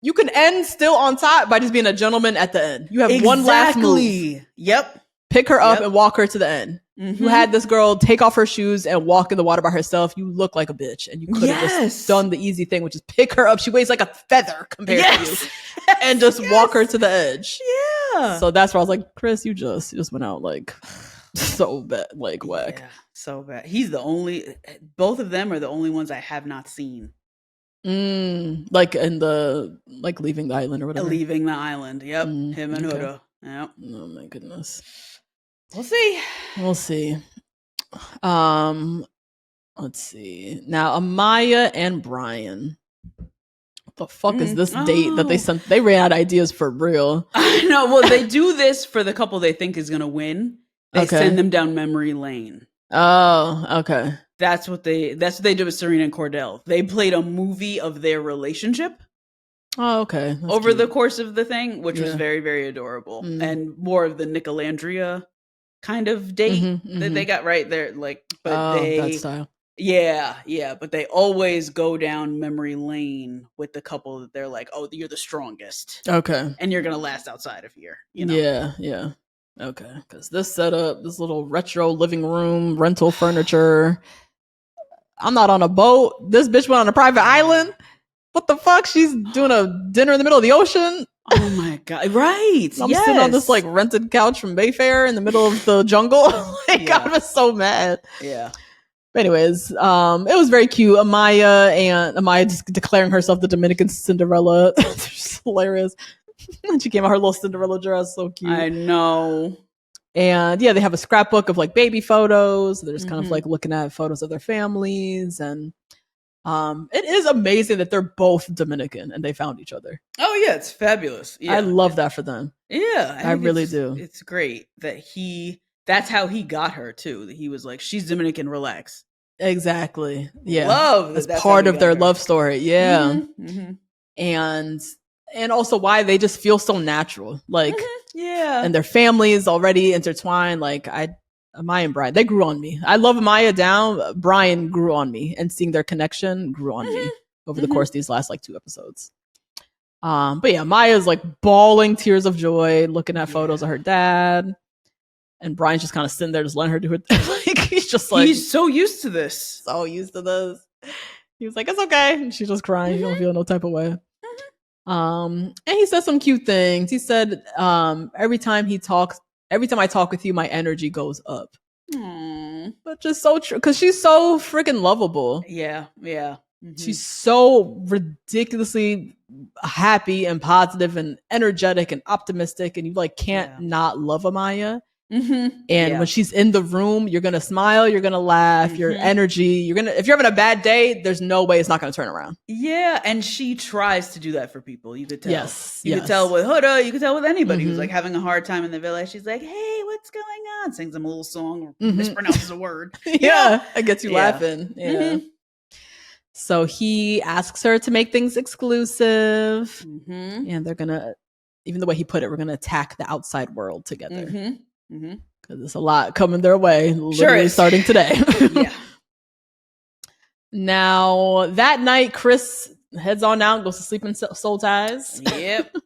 you can end still on top by just being a gentleman at the end. You have one last move. Yep. Pick her up and walk her to the end. You had this girl take off her shoes and walk in the water by herself. You look like a bitch, and you could have just done the easy thing, which is pick her up. She weighs like a feather compared to you, and just walk her to the edge. Yeah. So that's where I was like, Chris, you just went out like so bad, like whack. Yeah, so bad. Both of them are the only ones I have not seen. Like in the leaving the island or whatever. Leaving the island. Yep. Him and Huda. Yep. Oh my goodness. We'll see. Let's see. Now Amaya and Brian. What the fuck is this date that they sent? They ran out of ideas for real. I know. Well, they do this for the couple they think is gonna win. They send them down memory lane. Oh, okay. That's what they did with Serena and Cordell. They played a movie of their relationship. Oh, okay. That's over cute. The course of the thing, which was very, very adorable. And more of the Nick Alandria kind of date that they got right there. Like, but that style. Yeah. But they always go down memory lane with the couple that they're like, oh, you're the strongest. Okay. And you're going to last outside of here. You know? Yeah. Okay. Because this setup, this little retro living room, rental furniture. I'm not on a boat. This bitch went on a private island. What the fuck? She's doing a dinner in the middle of the ocean. Oh my God. Right. I'm sitting on this like rented couch from Mayfair in the middle of the jungle. I was so mad. Yeah. But anyways, it was very cute. Amaya just declaring herself the Dominican Cinderella. It's hilarious. And she came out her little Cinderella dress. So cute. I know. And yeah, they have a scrapbook of like baby photos. They're just kind of like looking at photos of their families. And it is amazing that they're both Dominican and they found each other. Oh yeah, it's fabulous. Yeah. I love that for them. Yeah. I really do. It's great that that's how he got her too. That he was like, she's Dominican, relax. Exactly. Yeah. Love that's part of their love story. Yeah. And also why they just feel so natural. Like and their families already intertwined. Like Amaya and Brian, they grew on me. I love Amaya down. Brian grew on me, and seeing their connection grew on me over the course of these last like 2 episodes. But yeah, Maya's like bawling tears of joy, looking at photos of her dad, and Brian's just kind of sitting there, just letting her do her thing. Like he's just like, he's so used to this. He was like, it's okay. And she's just crying. You don't feel no type of way. And he said some cute things. He said, every time I talk with you, my energy goes up. But just so true, because she's so freaking lovable. Yeah. She's so ridiculously happy and positive and energetic and optimistic, and you like can't not love Amaya. And when she's in the room, you're gonna smile, you're gonna laugh, your energy, if you're having a bad day, there's no way it's not gonna turn around. Yeah, and she tries to do that for people. You could tell. You could tell with Huda, you could tell with anybody who's like having a hard time in the village. She's like, hey, what's going on? Sings them a little song or mispronounces a word. Yeah, it gets you laughing. Yeah. So he asks her to make things exclusive. And they're gonna, even the way he put it, we're gonna attack the outside world together. Because there's a lot coming their way, literally starting today. Now, that night, Chris heads on out and goes to sleep in soul ties. Yep.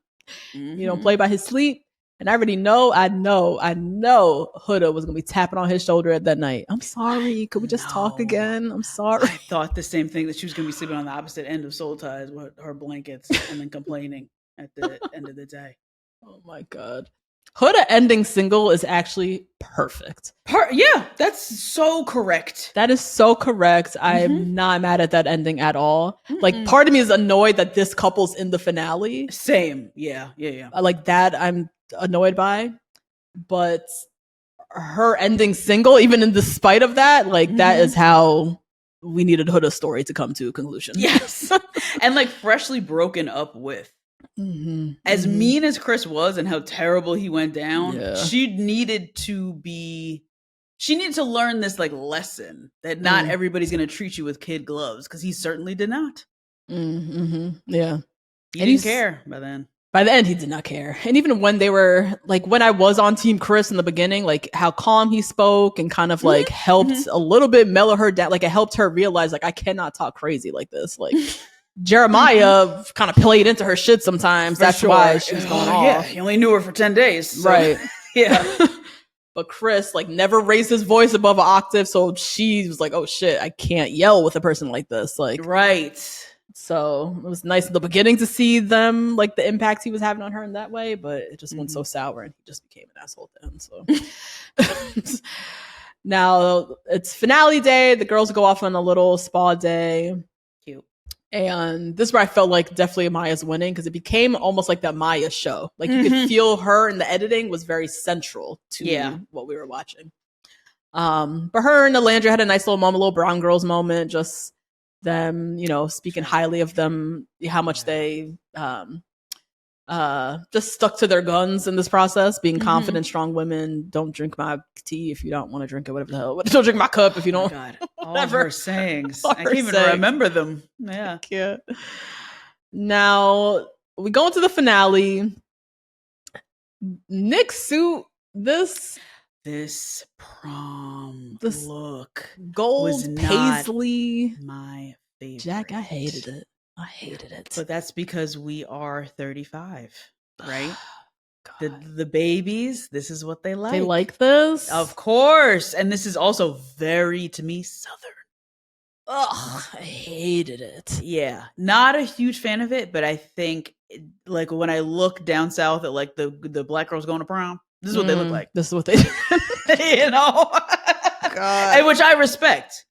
You don't play by his sleep. And I already know, I know Huda was going to be tapping on his shoulder at that night. I'm sorry. Could we just talk again? I'm sorry. I thought the same thing, that she was going to be sleeping on the opposite end of soul ties with her blankets and then complaining at the end of the day. Oh my God. Huda ending single is actually perfect. Yeah, that's so correct. That is so correct. I'm not mad at that ending at all. Like, part of me is annoyed that this couple's in the finale. Same. Yeah. Like that I'm annoyed by. But her ending single, even in despite of that, like that is how we needed Huda's story to come to a conclusion. Yes. And like freshly broken up with. As mean as Chris was and how terrible he went down, she needed to learn this like lesson that not everybody's going to treat you with kid gloves, because he certainly did not. Yeah. He didn't care by then. By the end, he did not care. And even when they were like, when I was on Team Chris in the beginning, like how calm he spoke and kind of like helped a little bit mellow her down. Like it helped her realize like, I cannot talk crazy like this. Like Jeremiah kind of played into her shit sometimes. That's why she was going off. Yeah, he only knew her for 10 days. So. Right. Yeah. But Chris like never raised his voice above an octave. So she was like, oh shit, I can't yell with a person like this. Like, right. So it was nice in the beginning to see them, like the impact he was having on her in that way, but it just went so sour and he just became an asshole then. So Now it's finale day. The girls go off on a little spa day. Cute. And this is where I felt like definitely Amaya's winning because it became almost like that Maya show. Like you could feel her in the editing was very central to what we were watching. But her and Alandria had a nice little moment, a little brown girls moment, just them, speaking highly of them, how much they just stuck to their guns in this process, being confident, strong women. Don't drink my tea if you don't want to drink it, whatever the hell. Don't drink my cup if you don't. God, all her sayings. I can't even remember them. Yeah. Now we go into the finale. Nick's suit, this prom look, gold was paisley, my favorite. Jack, I hated it. But that's because we are 35, right? The babies, this is what they like. They like this? Of course. And this is also very, to me, Southern. Ugh, I hated it. Yeah. Not a huge fan of it, but I think, like, when I look down south at, like, the black girls going to prom, this is what they look like. This is what they God. And which I respect.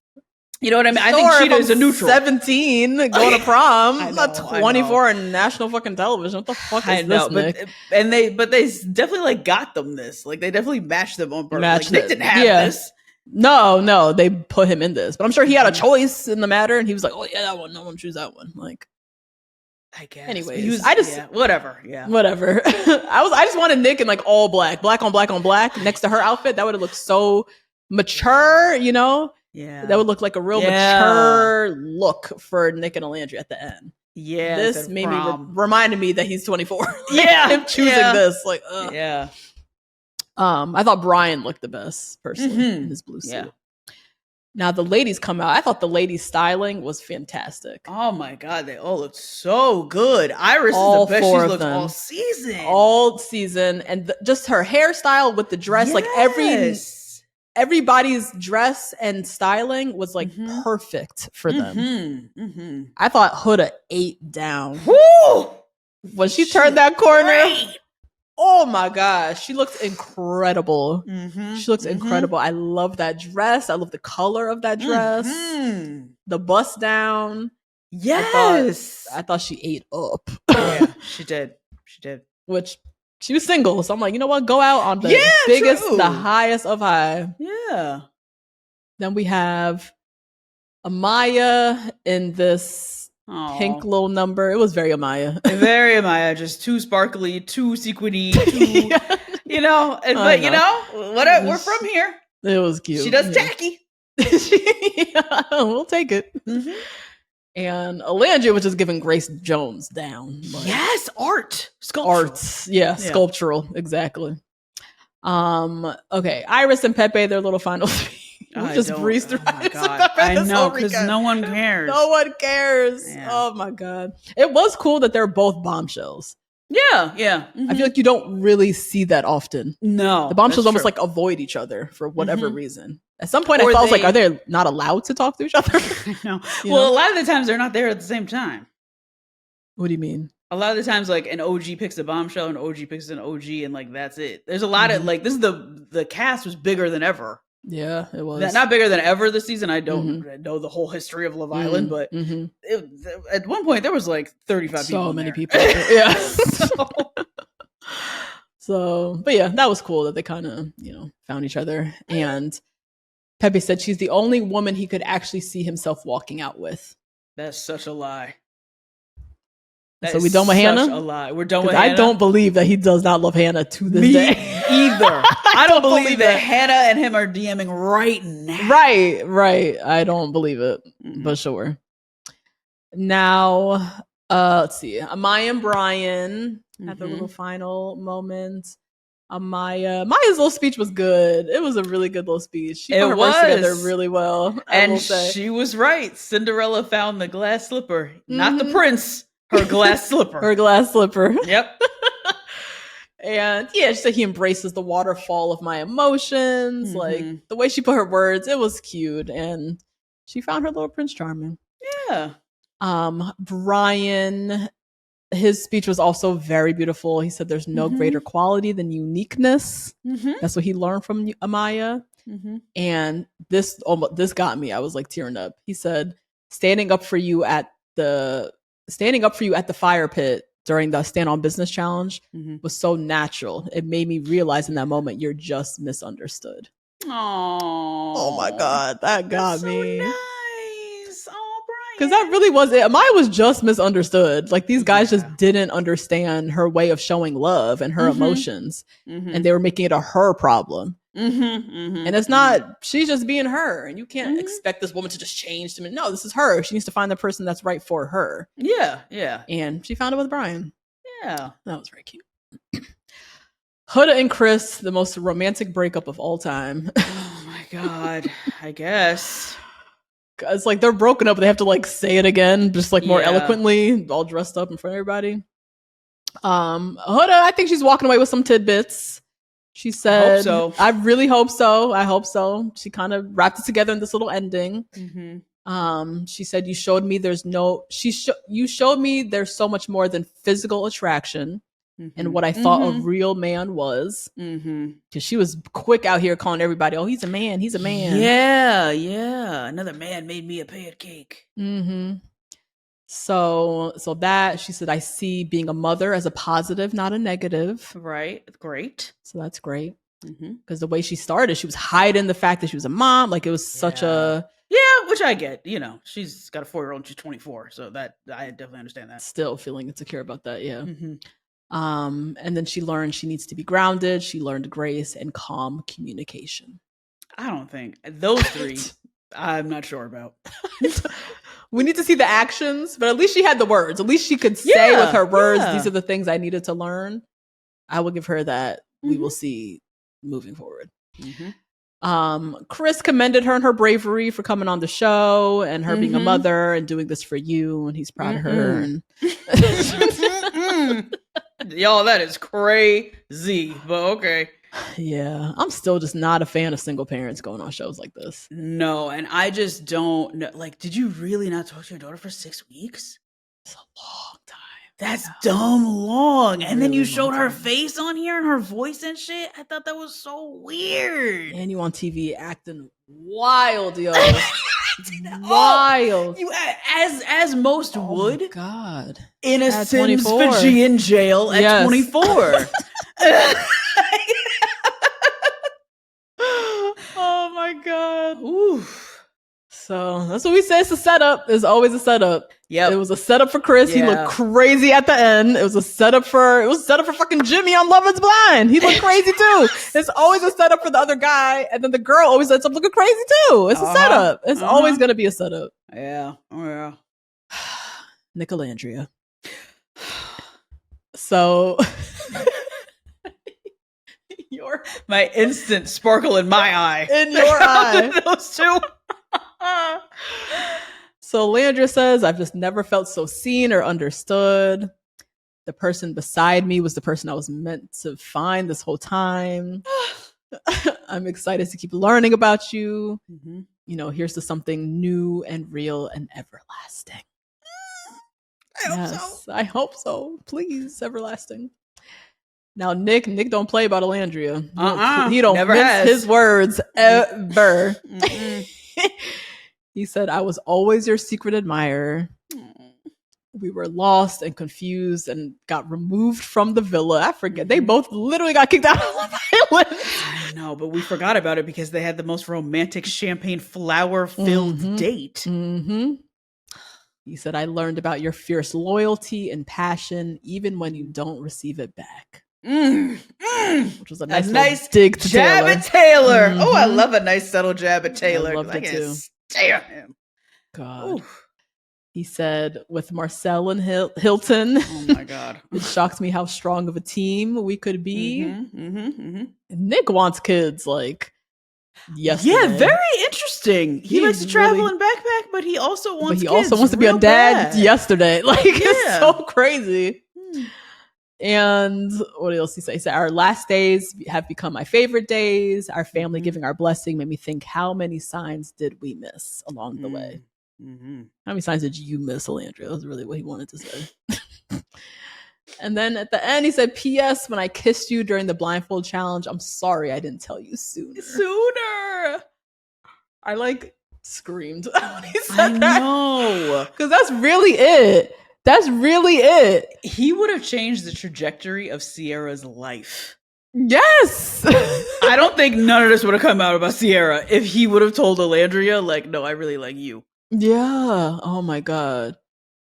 You know what I mean? Sure, I think Cheetah is a neutral. 17 going to prom. I'm not 24 on national fucking television. What the fuck is this, Nick? But they definitely like got them this. Like they definitely matched them on purpose. Like, Nick didn't have this. No, they put him in this. But I'm sure he had a choice in the matter, and he was like, "Oh yeah, that one. No one choose that one." Like, I guess. Anyways, whatever. I just wanted Nick in like all black on black next to her outfit. That would have looked so mature, Yeah. That would look like a real mature look for Nick and Alandria at the end. Yeah. This made reminded me that he's 24. Yeah. Him choosing this. Like, ugh. Yeah. I thought Brian looked the best, personally, in his blue suit. Yeah. Now the ladies come out. I thought the ladies' styling was fantastic. Oh my God, they all looked so good. Iris is the best she's looked all season. And just her hairstyle with the dress, like everybody's dress and styling was like perfect for them. I thought Huda ate down. Woo! When she turned that corner. Oh my gosh, she looks incredible. She looks incredible. I love that dress. I love the color of that dress. The bust down. Yes. I thought she ate up. Yeah, she did. Which she was single, so I'm like, you know what? Go out on the biggest, the highest of high. Yeah. Then we have Amaya in this pink little number. It was very Amaya. Very Amaya. Just too sparkly, too sequiny, too, but we're from here. It was cute. She does tacky. We'll take it. And Alandria was just giving Grace Jones down. Yes, sculptural, exactly. Okay, Iris and Pepe, their little final speech. Just breezed through. I know, because no one cares. No one cares. Yeah. Oh my God. It was cool that they're both bombshells. Yeah. I feel like you don't really see that often. No. The bombshells almost like avoid each other for whatever reason. At some point, I felt like, are they not allowed to talk to each other? I know. A lot of the times they're not there at the same time. What do you mean? A lot of the times, like, an OG picks a bombshell, an OG picks an OG, and like that's it. There's a lot of like, this is the cast was bigger than ever. Yeah, it was not bigger than ever this season. I don't know the whole history of Love Island, but at one point there was like 35 people. So many people. Yeah. So, but yeah, that was cool that they kind of found each other. And Pepe said she's the only woman he could actually see himself walking out with. That's such a lie. So we done with Hannah? A lie. We're done with Hannah. I don't believe that he does not love Hannah to this day. Either. I don't believe that Hannah and him are DMing right now. Right. I don't believe it, but sure. Now, let's see. Amaya and Brian had their little final moment. Maya's little speech was good. It was a really good little speech. She put her words together really well. And she was right. Cinderella found the glass slipper, not the prince. Her glass slipper. Her glass slipper. Yep. And yeah, she said he embraces the waterfall of my emotions. Like the way she put her words, it was cute. And she found her little Prince Charming. Yeah. Brian his speech was also very beautiful. He said there's no greater quality than uniqueness. That's what he learned from Amaya. And this got me. I was like tearing up. He said standing up for you at the fire pit during the Stand on Business challenge was so natural. It made me realize in that moment you're just misunderstood. Oh my God, that got me. So nice. Oh, Brian. Because that really was it. Amaya was just misunderstood. Like these guys just didn't understand her way of showing love and her emotions, and they were making it a her problem. And it's not. She's just being her, and you can't expect this woman to just change. No, this is her. She needs to find the person that's right for her. Yeah. And she found it with Brian. Yeah, that was very cute. Huda and Chris, the most romantic breakup of all time. Oh my God, I guess. It's like they're broken up, but they have to like say it again, just like more eloquently, all dressed up in front of everybody. Huda, I think she's walking away with some tidbits. She said, I hope so. I really hope so. I hope so. She kind of wrapped it together in this little ending. She said, you showed me you showed me there's so much more than physical attraction. And what I thought a real man was. Because she was quick out here calling everybody, oh, he's a man. He's a man. Yeah. Another man made me a pancake. So that, she said, I see being a mother as a positive, not a negative. Right. Great. So that's great. Because the way she started, she was hiding the fact that she was a mom. Like it was such a... Yeah, which I get. You know, she's got a 4-year-old and she's 24. So that I definitely understand that. Still feeling insecure about that. Yeah. And then she learned she needs to be grounded. She learned grace and calm communication. I don't think those three, I'm not sure about. We need to see the actions, but at least she had the words. At least she could say with her words, these are the things I needed to learn. I will give her that. We will see moving forward. Chris commended her and her bravery for coming on the show and her being a mother and doing this for you. And he's proud of her. And y'all, that is crazy, but okay. Yeah, I'm still just not a fan of single parents going on shows like this. No, and I just don't know. Like, did you really not talk to your daughter for 6 weeks? It's a long time. That's dumb long. And really then you showed her face on here and her voice and shit. I thought that was so weird. And you on TV acting wild, yo. Wild. You as most would. My God. In a Sims Fijian jail at 24. Oh my God. Oof. So that's what we say. It's a setup. It's always a setup. Yeah. It was a setup for Chris. He looked crazy at the end. It was a setup for fucking Jimmy on Love is Blind. He looked crazy too. It's always a setup for the other guy. And then the girl always ends up looking crazy too. It's a setup. It's always going to be a setup. Yeah. Oh yeah. Alandria. So my instant sparkle in my eye. In your eye. Those two. So Alandria says, I've just never felt so seen or understood. The person beside me was the person I was meant to find this whole time. I'm excited to keep learning about you. You know, here's to something new and real and everlasting. I hope so. Please, everlasting. Now, Nick don't play about Alandria. He don't mince his words ever. He said, I was always your secret admirer. We were lost and confused and got removed from the villa. I forget. They both literally got kicked out of Love Island. I know, but we forgot about it because they had the most romantic champagne flower-filled date. He said, I learned about your fierce loyalty and passion, even when you don't receive it back. Which was a nice dig to jab Taylor. At Taylor. Oh, I love a nice subtle jab at Taylor. I loved it too. Stand him. God. Oof. He said, with Marcel and Hilton. Oh my God. It shocked me how strong of a team we could be. Nick wants kids like yesterday. Yeah, very interesting. He likes to travel in backpack, but he also wants kids. He also wants to be a dad yesterday. Like, it's so crazy. And what else he say? He said, our last days have become my favorite days. Our family giving our blessing made me think, how many signs did we miss along the way? How many signs did you miss, Alandria? That was really what he wanted to say. And then at the end, he said, P.S. When I kissed you during the blindfold challenge, I'm sorry I didn't tell you sooner. I like screamed when he said that. No. Because that's really it. That's really it. He would have changed the trajectory of Sierra's life. Yes. I don't think none of this would have come out about Sierra if he would have told Alandria, like, no, I really like you. Yeah. Oh my God.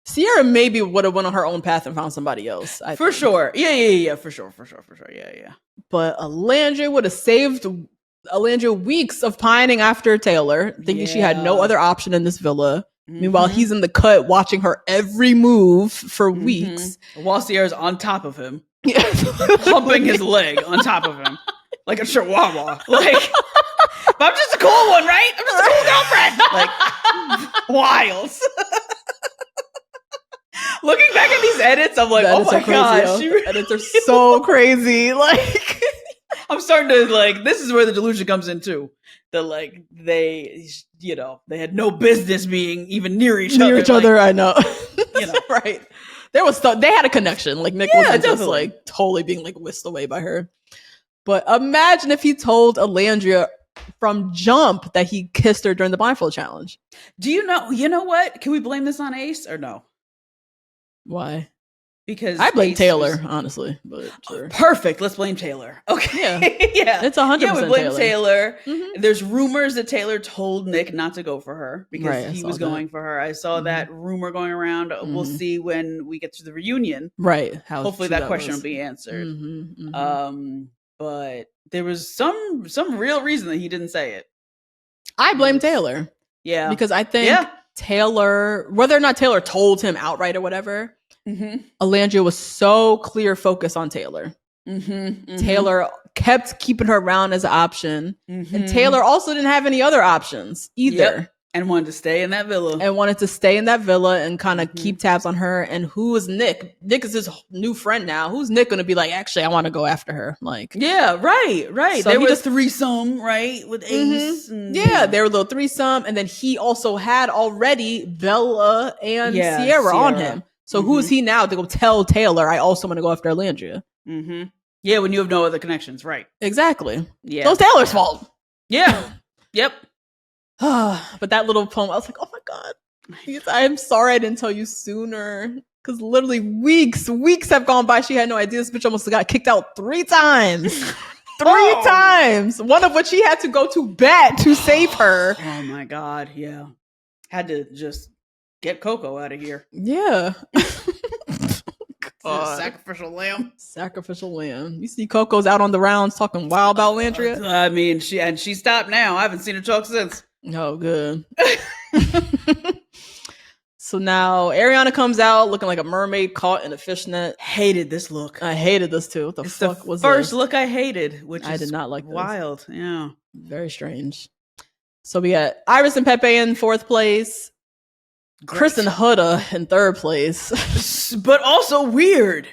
Sierra maybe would have went on her own path and found somebody else. I think. Sure. Yeah. For sure. Yeah. But Alandria would have saved Alandria weeks of pining after Taylor, thinking she had no other option in this villa. Meanwhile, he's in the cut watching her every move for weeks. While Sierra's on top of him. Humping his leg on top of him. Like a chihuahua. Like, but I'm just a cool one, right? I'm just a cool girlfriend. Like, wild. Looking back at these edits, I'm like, oh my gosh. The edits are so crazy. Like, I'm starting to, like, this is where the delusion comes in too. That, like, they, you know, they had no business being even near each other. I know. You know. Right. There was stuff, they had a connection. Like, Nick wasn't just, like, totally being, like, whisked away by her. But imagine if he told Alandria from jump that he kissed her during the blindfold challenge. Do you know what? Can we blame this on Ace or no? Why? Because I blame Taylor, honestly. But sure. Perfect. Let's blame Taylor. Okay. Yeah. Yeah. It's 100% we blame Taylor. Mm-hmm. There's rumors that Taylor told Nick not to go for her because he was going for her. I saw that rumor going around. We'll see when we get to the reunion. Right. Hopefully that question will be answered. But there was some real reason that he didn't say it. I blame Taylor. Yeah. Because I think Taylor, whether or not Taylor told him outright or whatever, Alandria was so clear focused on Taylor. Taylor kept keeping her around as an option. And Taylor also didn't have any other options either. And wanted to stay in that villa. And kind of keep tabs on her. And who is Nick? Nick is his new friend now. Who's Nick going to be like, actually, I want to go after her? Like, yeah, right. So there was threesome, right? With Ace. Yeah, there were a little threesome. And then he also had already Bella and Sierra on him. So who is he now to go tell Taylor, I also want to go after Alandria? Yeah, when you have no other connections, right? Exactly. Yeah. So it's Taylor's fault. Yeah. Yep. But that little poem, I was like, oh my God. I'm sorry I didn't tell you sooner. Because literally weeks have gone by. She had no idea. This bitch almost got kicked out 3 times. 3 times. One of which he had to go to bat to save her. Oh my God. Yeah. Had to just get Coco out of here. Yeah. Sacrificial lamb. You see Coco's out on the rounds talking wild about Alandria? I mean, she stopped now. I haven't seen her talk since. Oh, good. So now Ariana comes out looking like a mermaid caught in a fishnet. Hated this look. I hated this too. What the fuck was this? First look I hated, which I did not like this. Wild. Yeah. Very strange. So we got Iris and Pepe in 4th place. Great. Chris and Huda in 3rd place. But also weird.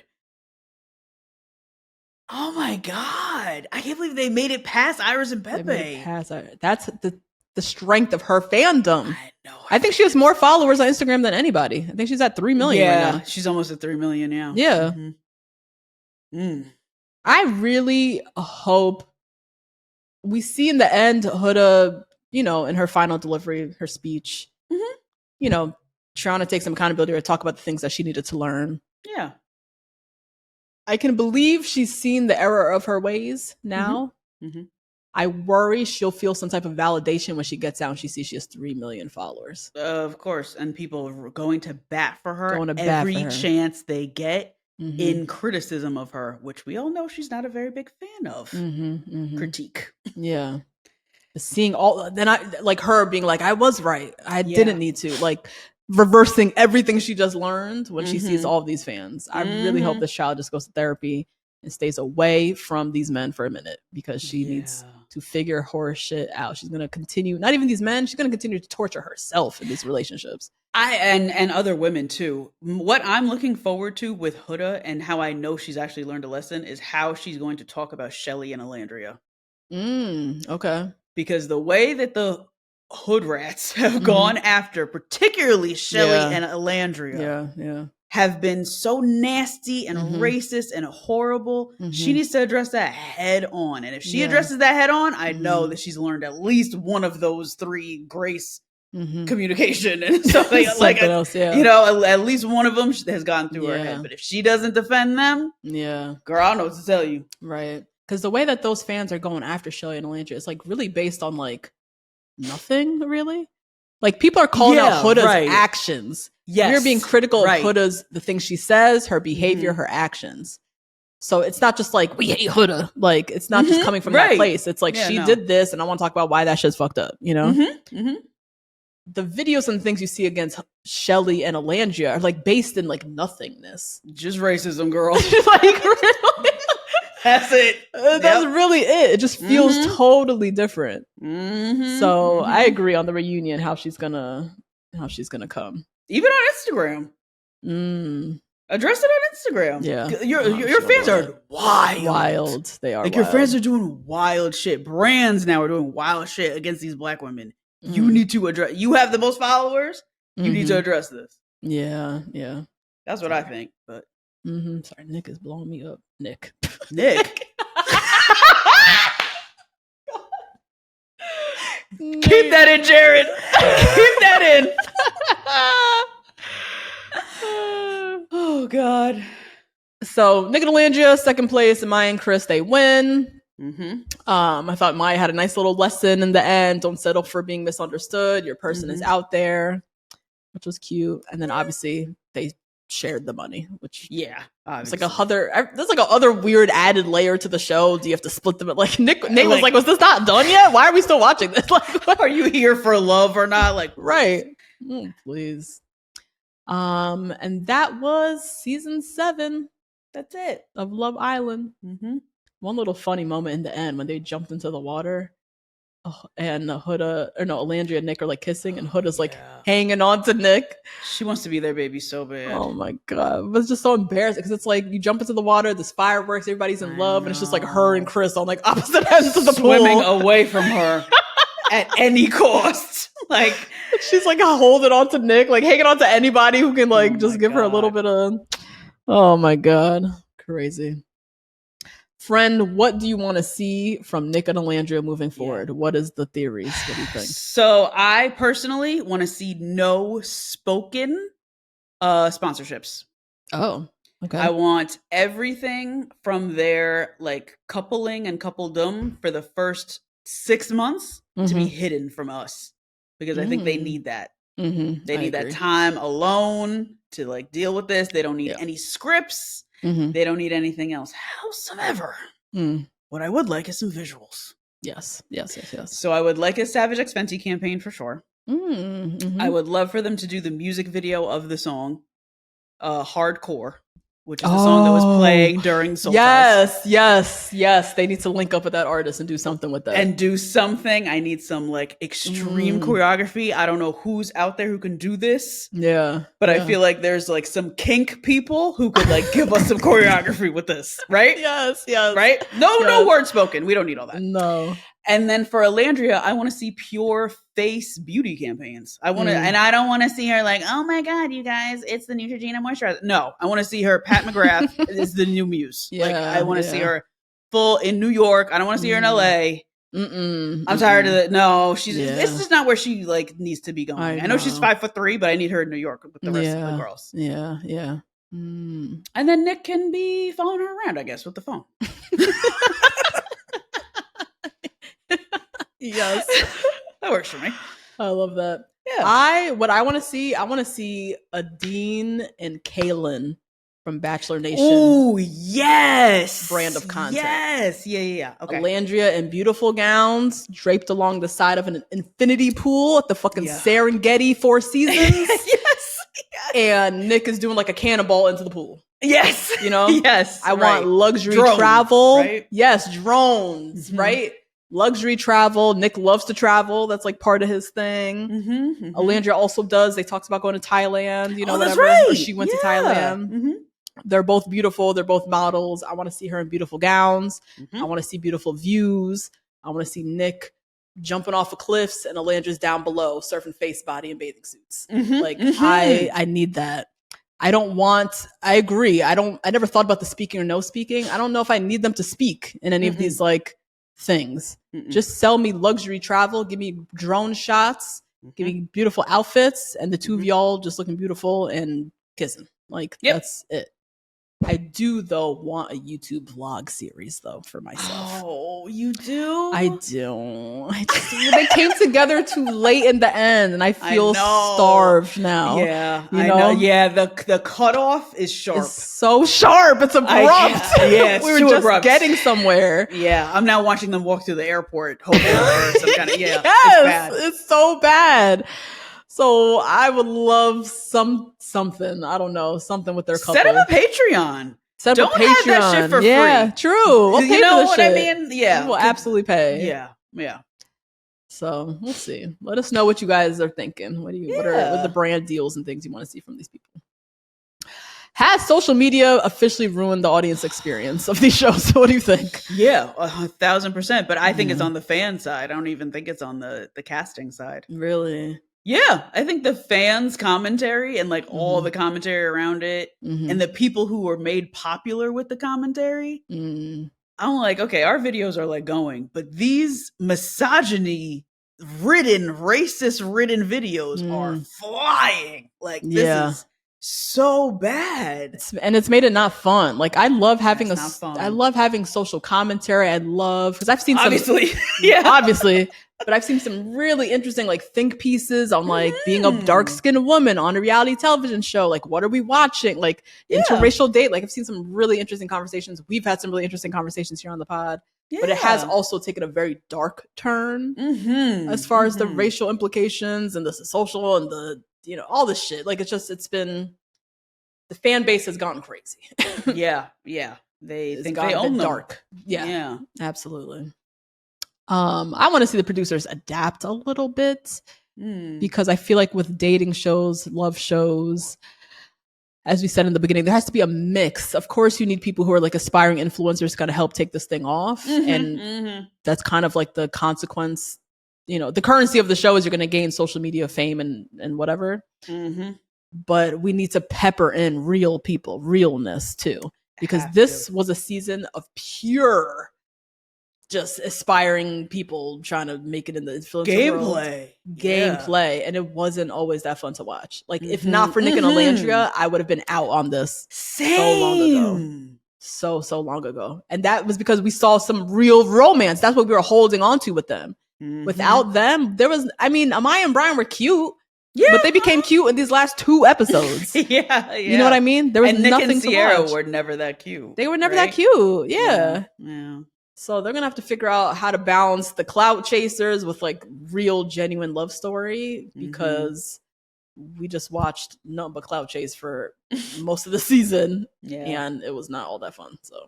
Oh my God. I can't believe they made it past Iris and Pepe. That's the strength of her fandom. I know. I think she has more followers on Instagram than anybody. I think she's at 3 million right now. She's almost at 3 million now. Yeah. I really hope we see in the end Huda, you know, in her final delivery, her speech, you know, trying to take some accountability or talk about the things that she needed to learn. Yeah. I can believe she's seen the error of her ways now. I worry she'll feel some type of validation when she gets out and she sees she has 3 million followers. Of course. And people are going to bat for her every chance they get in criticism of her, which we all know she's not a very big fan of. Critique. Yeah. Seeing all, then I like her being like, I was right. I didn't need to. Like, reversing everything she just learned when she sees all of these fans. I really hope this child just goes to therapy and stays away from these men for a minute because she needs to figure her shit out. She's going to continue, not even these men, she's going to continue to torture herself in these relationships. And other women too. What I'm looking forward to with Huda and how I know she's actually learned a lesson is how she's going to talk about Shelly and Alandria. Okay. Because the way that the hood rats have gone after, particularly Shelly and Alandria. Yeah. have been so nasty and racist and horrible. She needs to address that head on. And if she addresses that head on, I know that she's learned at least one of those 3 grace communication and something like else, you know, at least one of them has gone through her head. But if she doesn't defend them, girl, I don't know what to tell you. Right. Because the way that those fans are going after Shelly and Alandria is like really based on like nothing really. Like people are calling out Huda's actions. Yes. You're being critical of Huda's, the things she says, her behavior, her actions. So it's not just like, we hate Huda. Like, it's not just coming from that place. It's like, she did this and I want to talk about why that shit's fucked up, you know? The videos and things you see against Shelly and Alandria are like based in like nothingness. Just racism, girl. Like, really? That's it. That's really it. It just feels totally different. So I agree on the reunion, how she's gonna come. Even on Instagram. Address it on Instagram. Yeah. Your fans are wild. They are like wild. Your fans are doing wild shit. Brands now are doing wild shit against these Black women. You need to address. You have the most followers. You need to address this. Yeah. That's what I think. But sorry, Nick is blowing me up. Nick. Keep that in, Jared. Keep that in. Oh God. So Nick and Alandria, second place, and Maya and Chris, they win. I thought Maya had a nice little lesson in the end. Don't settle for being misunderstood. Your person is out there, which was cute. And then obviously they shared the money, which it's like there's like a other weird added layer to the show. Do you have to split them? Like Nate was like, was this not done yet? Why are we still watching this? Like, what? Are you here for love or not? Like, right. Please. And that was season 7. That's it. Of Love Island. One little funny moment in the end when they jumped into the water, and Alandria and Nick are like kissing, and Huda's like hanging on to Nick. She wants to be their baby so bad. Oh my God. It was just so embarrassing because it's like you jump into the water, there's fireworks, everybody's in love, and it's just like her and Chris on like opposite ends of the pool. Swimming away from her at any cost. Like, she's like holding on to Nick, like hanging on to anybody who can like just give her a little bit of, oh my God. Crazy. Friend, what do you want to see from Nick and Alandria moving forward? What is the theories? What do you think? So I personally want to see no spoken sponsorships. Oh, okay. I want everything from their like coupling and coupledom for the first 6 months to be hidden from us, because I think they need that. They need that time alone to like deal with this. They don't need any scripts. They don't need anything else. Howsoever, what I would like is some visuals. Yes. So I would like a Savage X Fenty campaign for sure. I would love for them to do the music video of the song Hardcore, which is the song that was playing during Soul Test. Yes. They need to link up with that artist and do something with that. And do something. I need some like extreme choreography. I don't know who's out there who can do this. Yeah. But I feel like there's like some kink people who could like give us some choreography with this, right? Yes. Right? No words spoken. We don't need all that. No. And then for Alandria, I want to see pure face beauty campaigns. I want to, and I don't want to see her like, oh my God, you guys, it's the Neutrogena moisturizer. No, I want to see her. Pat McGrath is the new muse. Like, I want to see her full in New York. I don't want to see her in LA. I'm tired of it. No, she's. This is not where she like needs to be going. I know she's 5'3", but I need her in New York with the rest of the girls. Yeah. And then Nick can be following her around, I guess, with the phone. Yes. That works for me. I love that. Yeah. I want to see a Dean and Kaylin from Bachelor Nation. Oh, yes. Brand of content. Yes. Yeah. Okay. Alandria in beautiful gowns draped along the side of an infinity pool at the fucking Serengeti Four Seasons. Yes. And Nick is doing like a cannonball into the pool. Yes. You know? Yes. I want luxury travel. Right? Yes. Drones. Right? Luxury travel. Nick loves to travel. That's like part of his thing. Alandria also does. They talks about going to Thailand, you know, whatever. That's right. Or she went to Thailand. They're both beautiful. They're both models. I want to see her in beautiful gowns. I want to see beautiful views. I want to see Nick jumping off of cliffs and Alandria's down below surfing face, body, and bathing suits. I need that. I agree. I never thought about the speaking or no speaking. I don't know if I need them to speak in any of these like things. Just sell me luxury travel. Give me drone shots. Give me beautiful outfits. And the two of y'all just looking beautiful and kissing. Like, that's it. I do, though, want a YouTube vlog series, though, for myself. Oh, you do? I do. They came together too late in the end, and I feel starved now. Yeah, I know. Yeah, the cutoff is sharp. It's so sharp. It's abrupt. It's we were just abrupt. Getting somewhere. Yeah, I'm now watching them walk through the airport, hoping for some kind of, yes, it's bad. It's so bad. So I would love something. I don't know, something with their couple. Set up a Patreon. Don't have that shit for free. Yeah, true. We'll you know what I mean? Yeah, we'll absolutely pay. Yeah. So we'll see. Let us know what you guys are thinking. What are the brand deals and things you want to see from these people? Has social media officially ruined the audience experience of these shows? What do you think? Yeah, 1,000%. But I think it's on the fan side. I don't even think it's on the casting side. Really? Yeah, I think the fans' commentary and like all the commentary around it and the people who were made popular with the commentary, I'm like, okay, our videos are like going, but these misogyny-ridden, racist-ridden videos are flying. Like, this is so bad. And it's made it not fun. Like, I love having I love having social commentary. I love, because I've seen obviously but I've seen some really interesting like think pieces on like being a dark-skinned woman on a reality television show. Like, what are we watching? Like interracial date. Like, I've seen some really interesting conversations. We've had some really interesting conversations here on the pod. But it has also taken a very dark turn as far as the racial implications and the social and the, all this shit. Like, it's been, the fan base has gotten crazy. They think they own them. Dark. Yeah, absolutely. I want to see the producers adapt a little bit because I feel like with dating shows, love shows, as we said in the beginning, there has to be a mix. Of course, you need people who are like aspiring influencers to kind of help take this thing off. And that's kind of like the consequence. The currency of the show is you're going to gain social media fame and whatever. But we need to pepper in real people, realness too. Because this was a season of pure just aspiring people trying to make it in the influencer world. Gameplay. And it wasn't always that fun to watch. Like, if not for Nick and Alandria, I would have been out on this so long ago. So long ago. And that was because we saw some real romance. That's what we were holding on to with them. Without them, Amaya and Brian were cute. Yeah, but they became cute in these last 2 episodes. You know what I mean? There was Nick nothing and Sierra to watch. were never that cute. They were never that cute. Yeah. So they're going to have to figure out how to balance the clout chasers with like real, genuine love story because we just watched nothing but clout chase for most of the season and it was not all that fun. So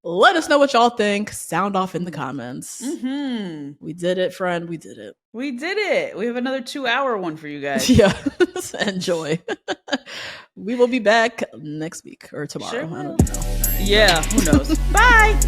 let us know what y'all think. Sound off in the comments. We did it, friend. We did it. We did it. We have another 2-hour one for you guys. Yeah. Enjoy. We will be back next week or tomorrow. Sure. I don't know. Yeah, who knows? Bye.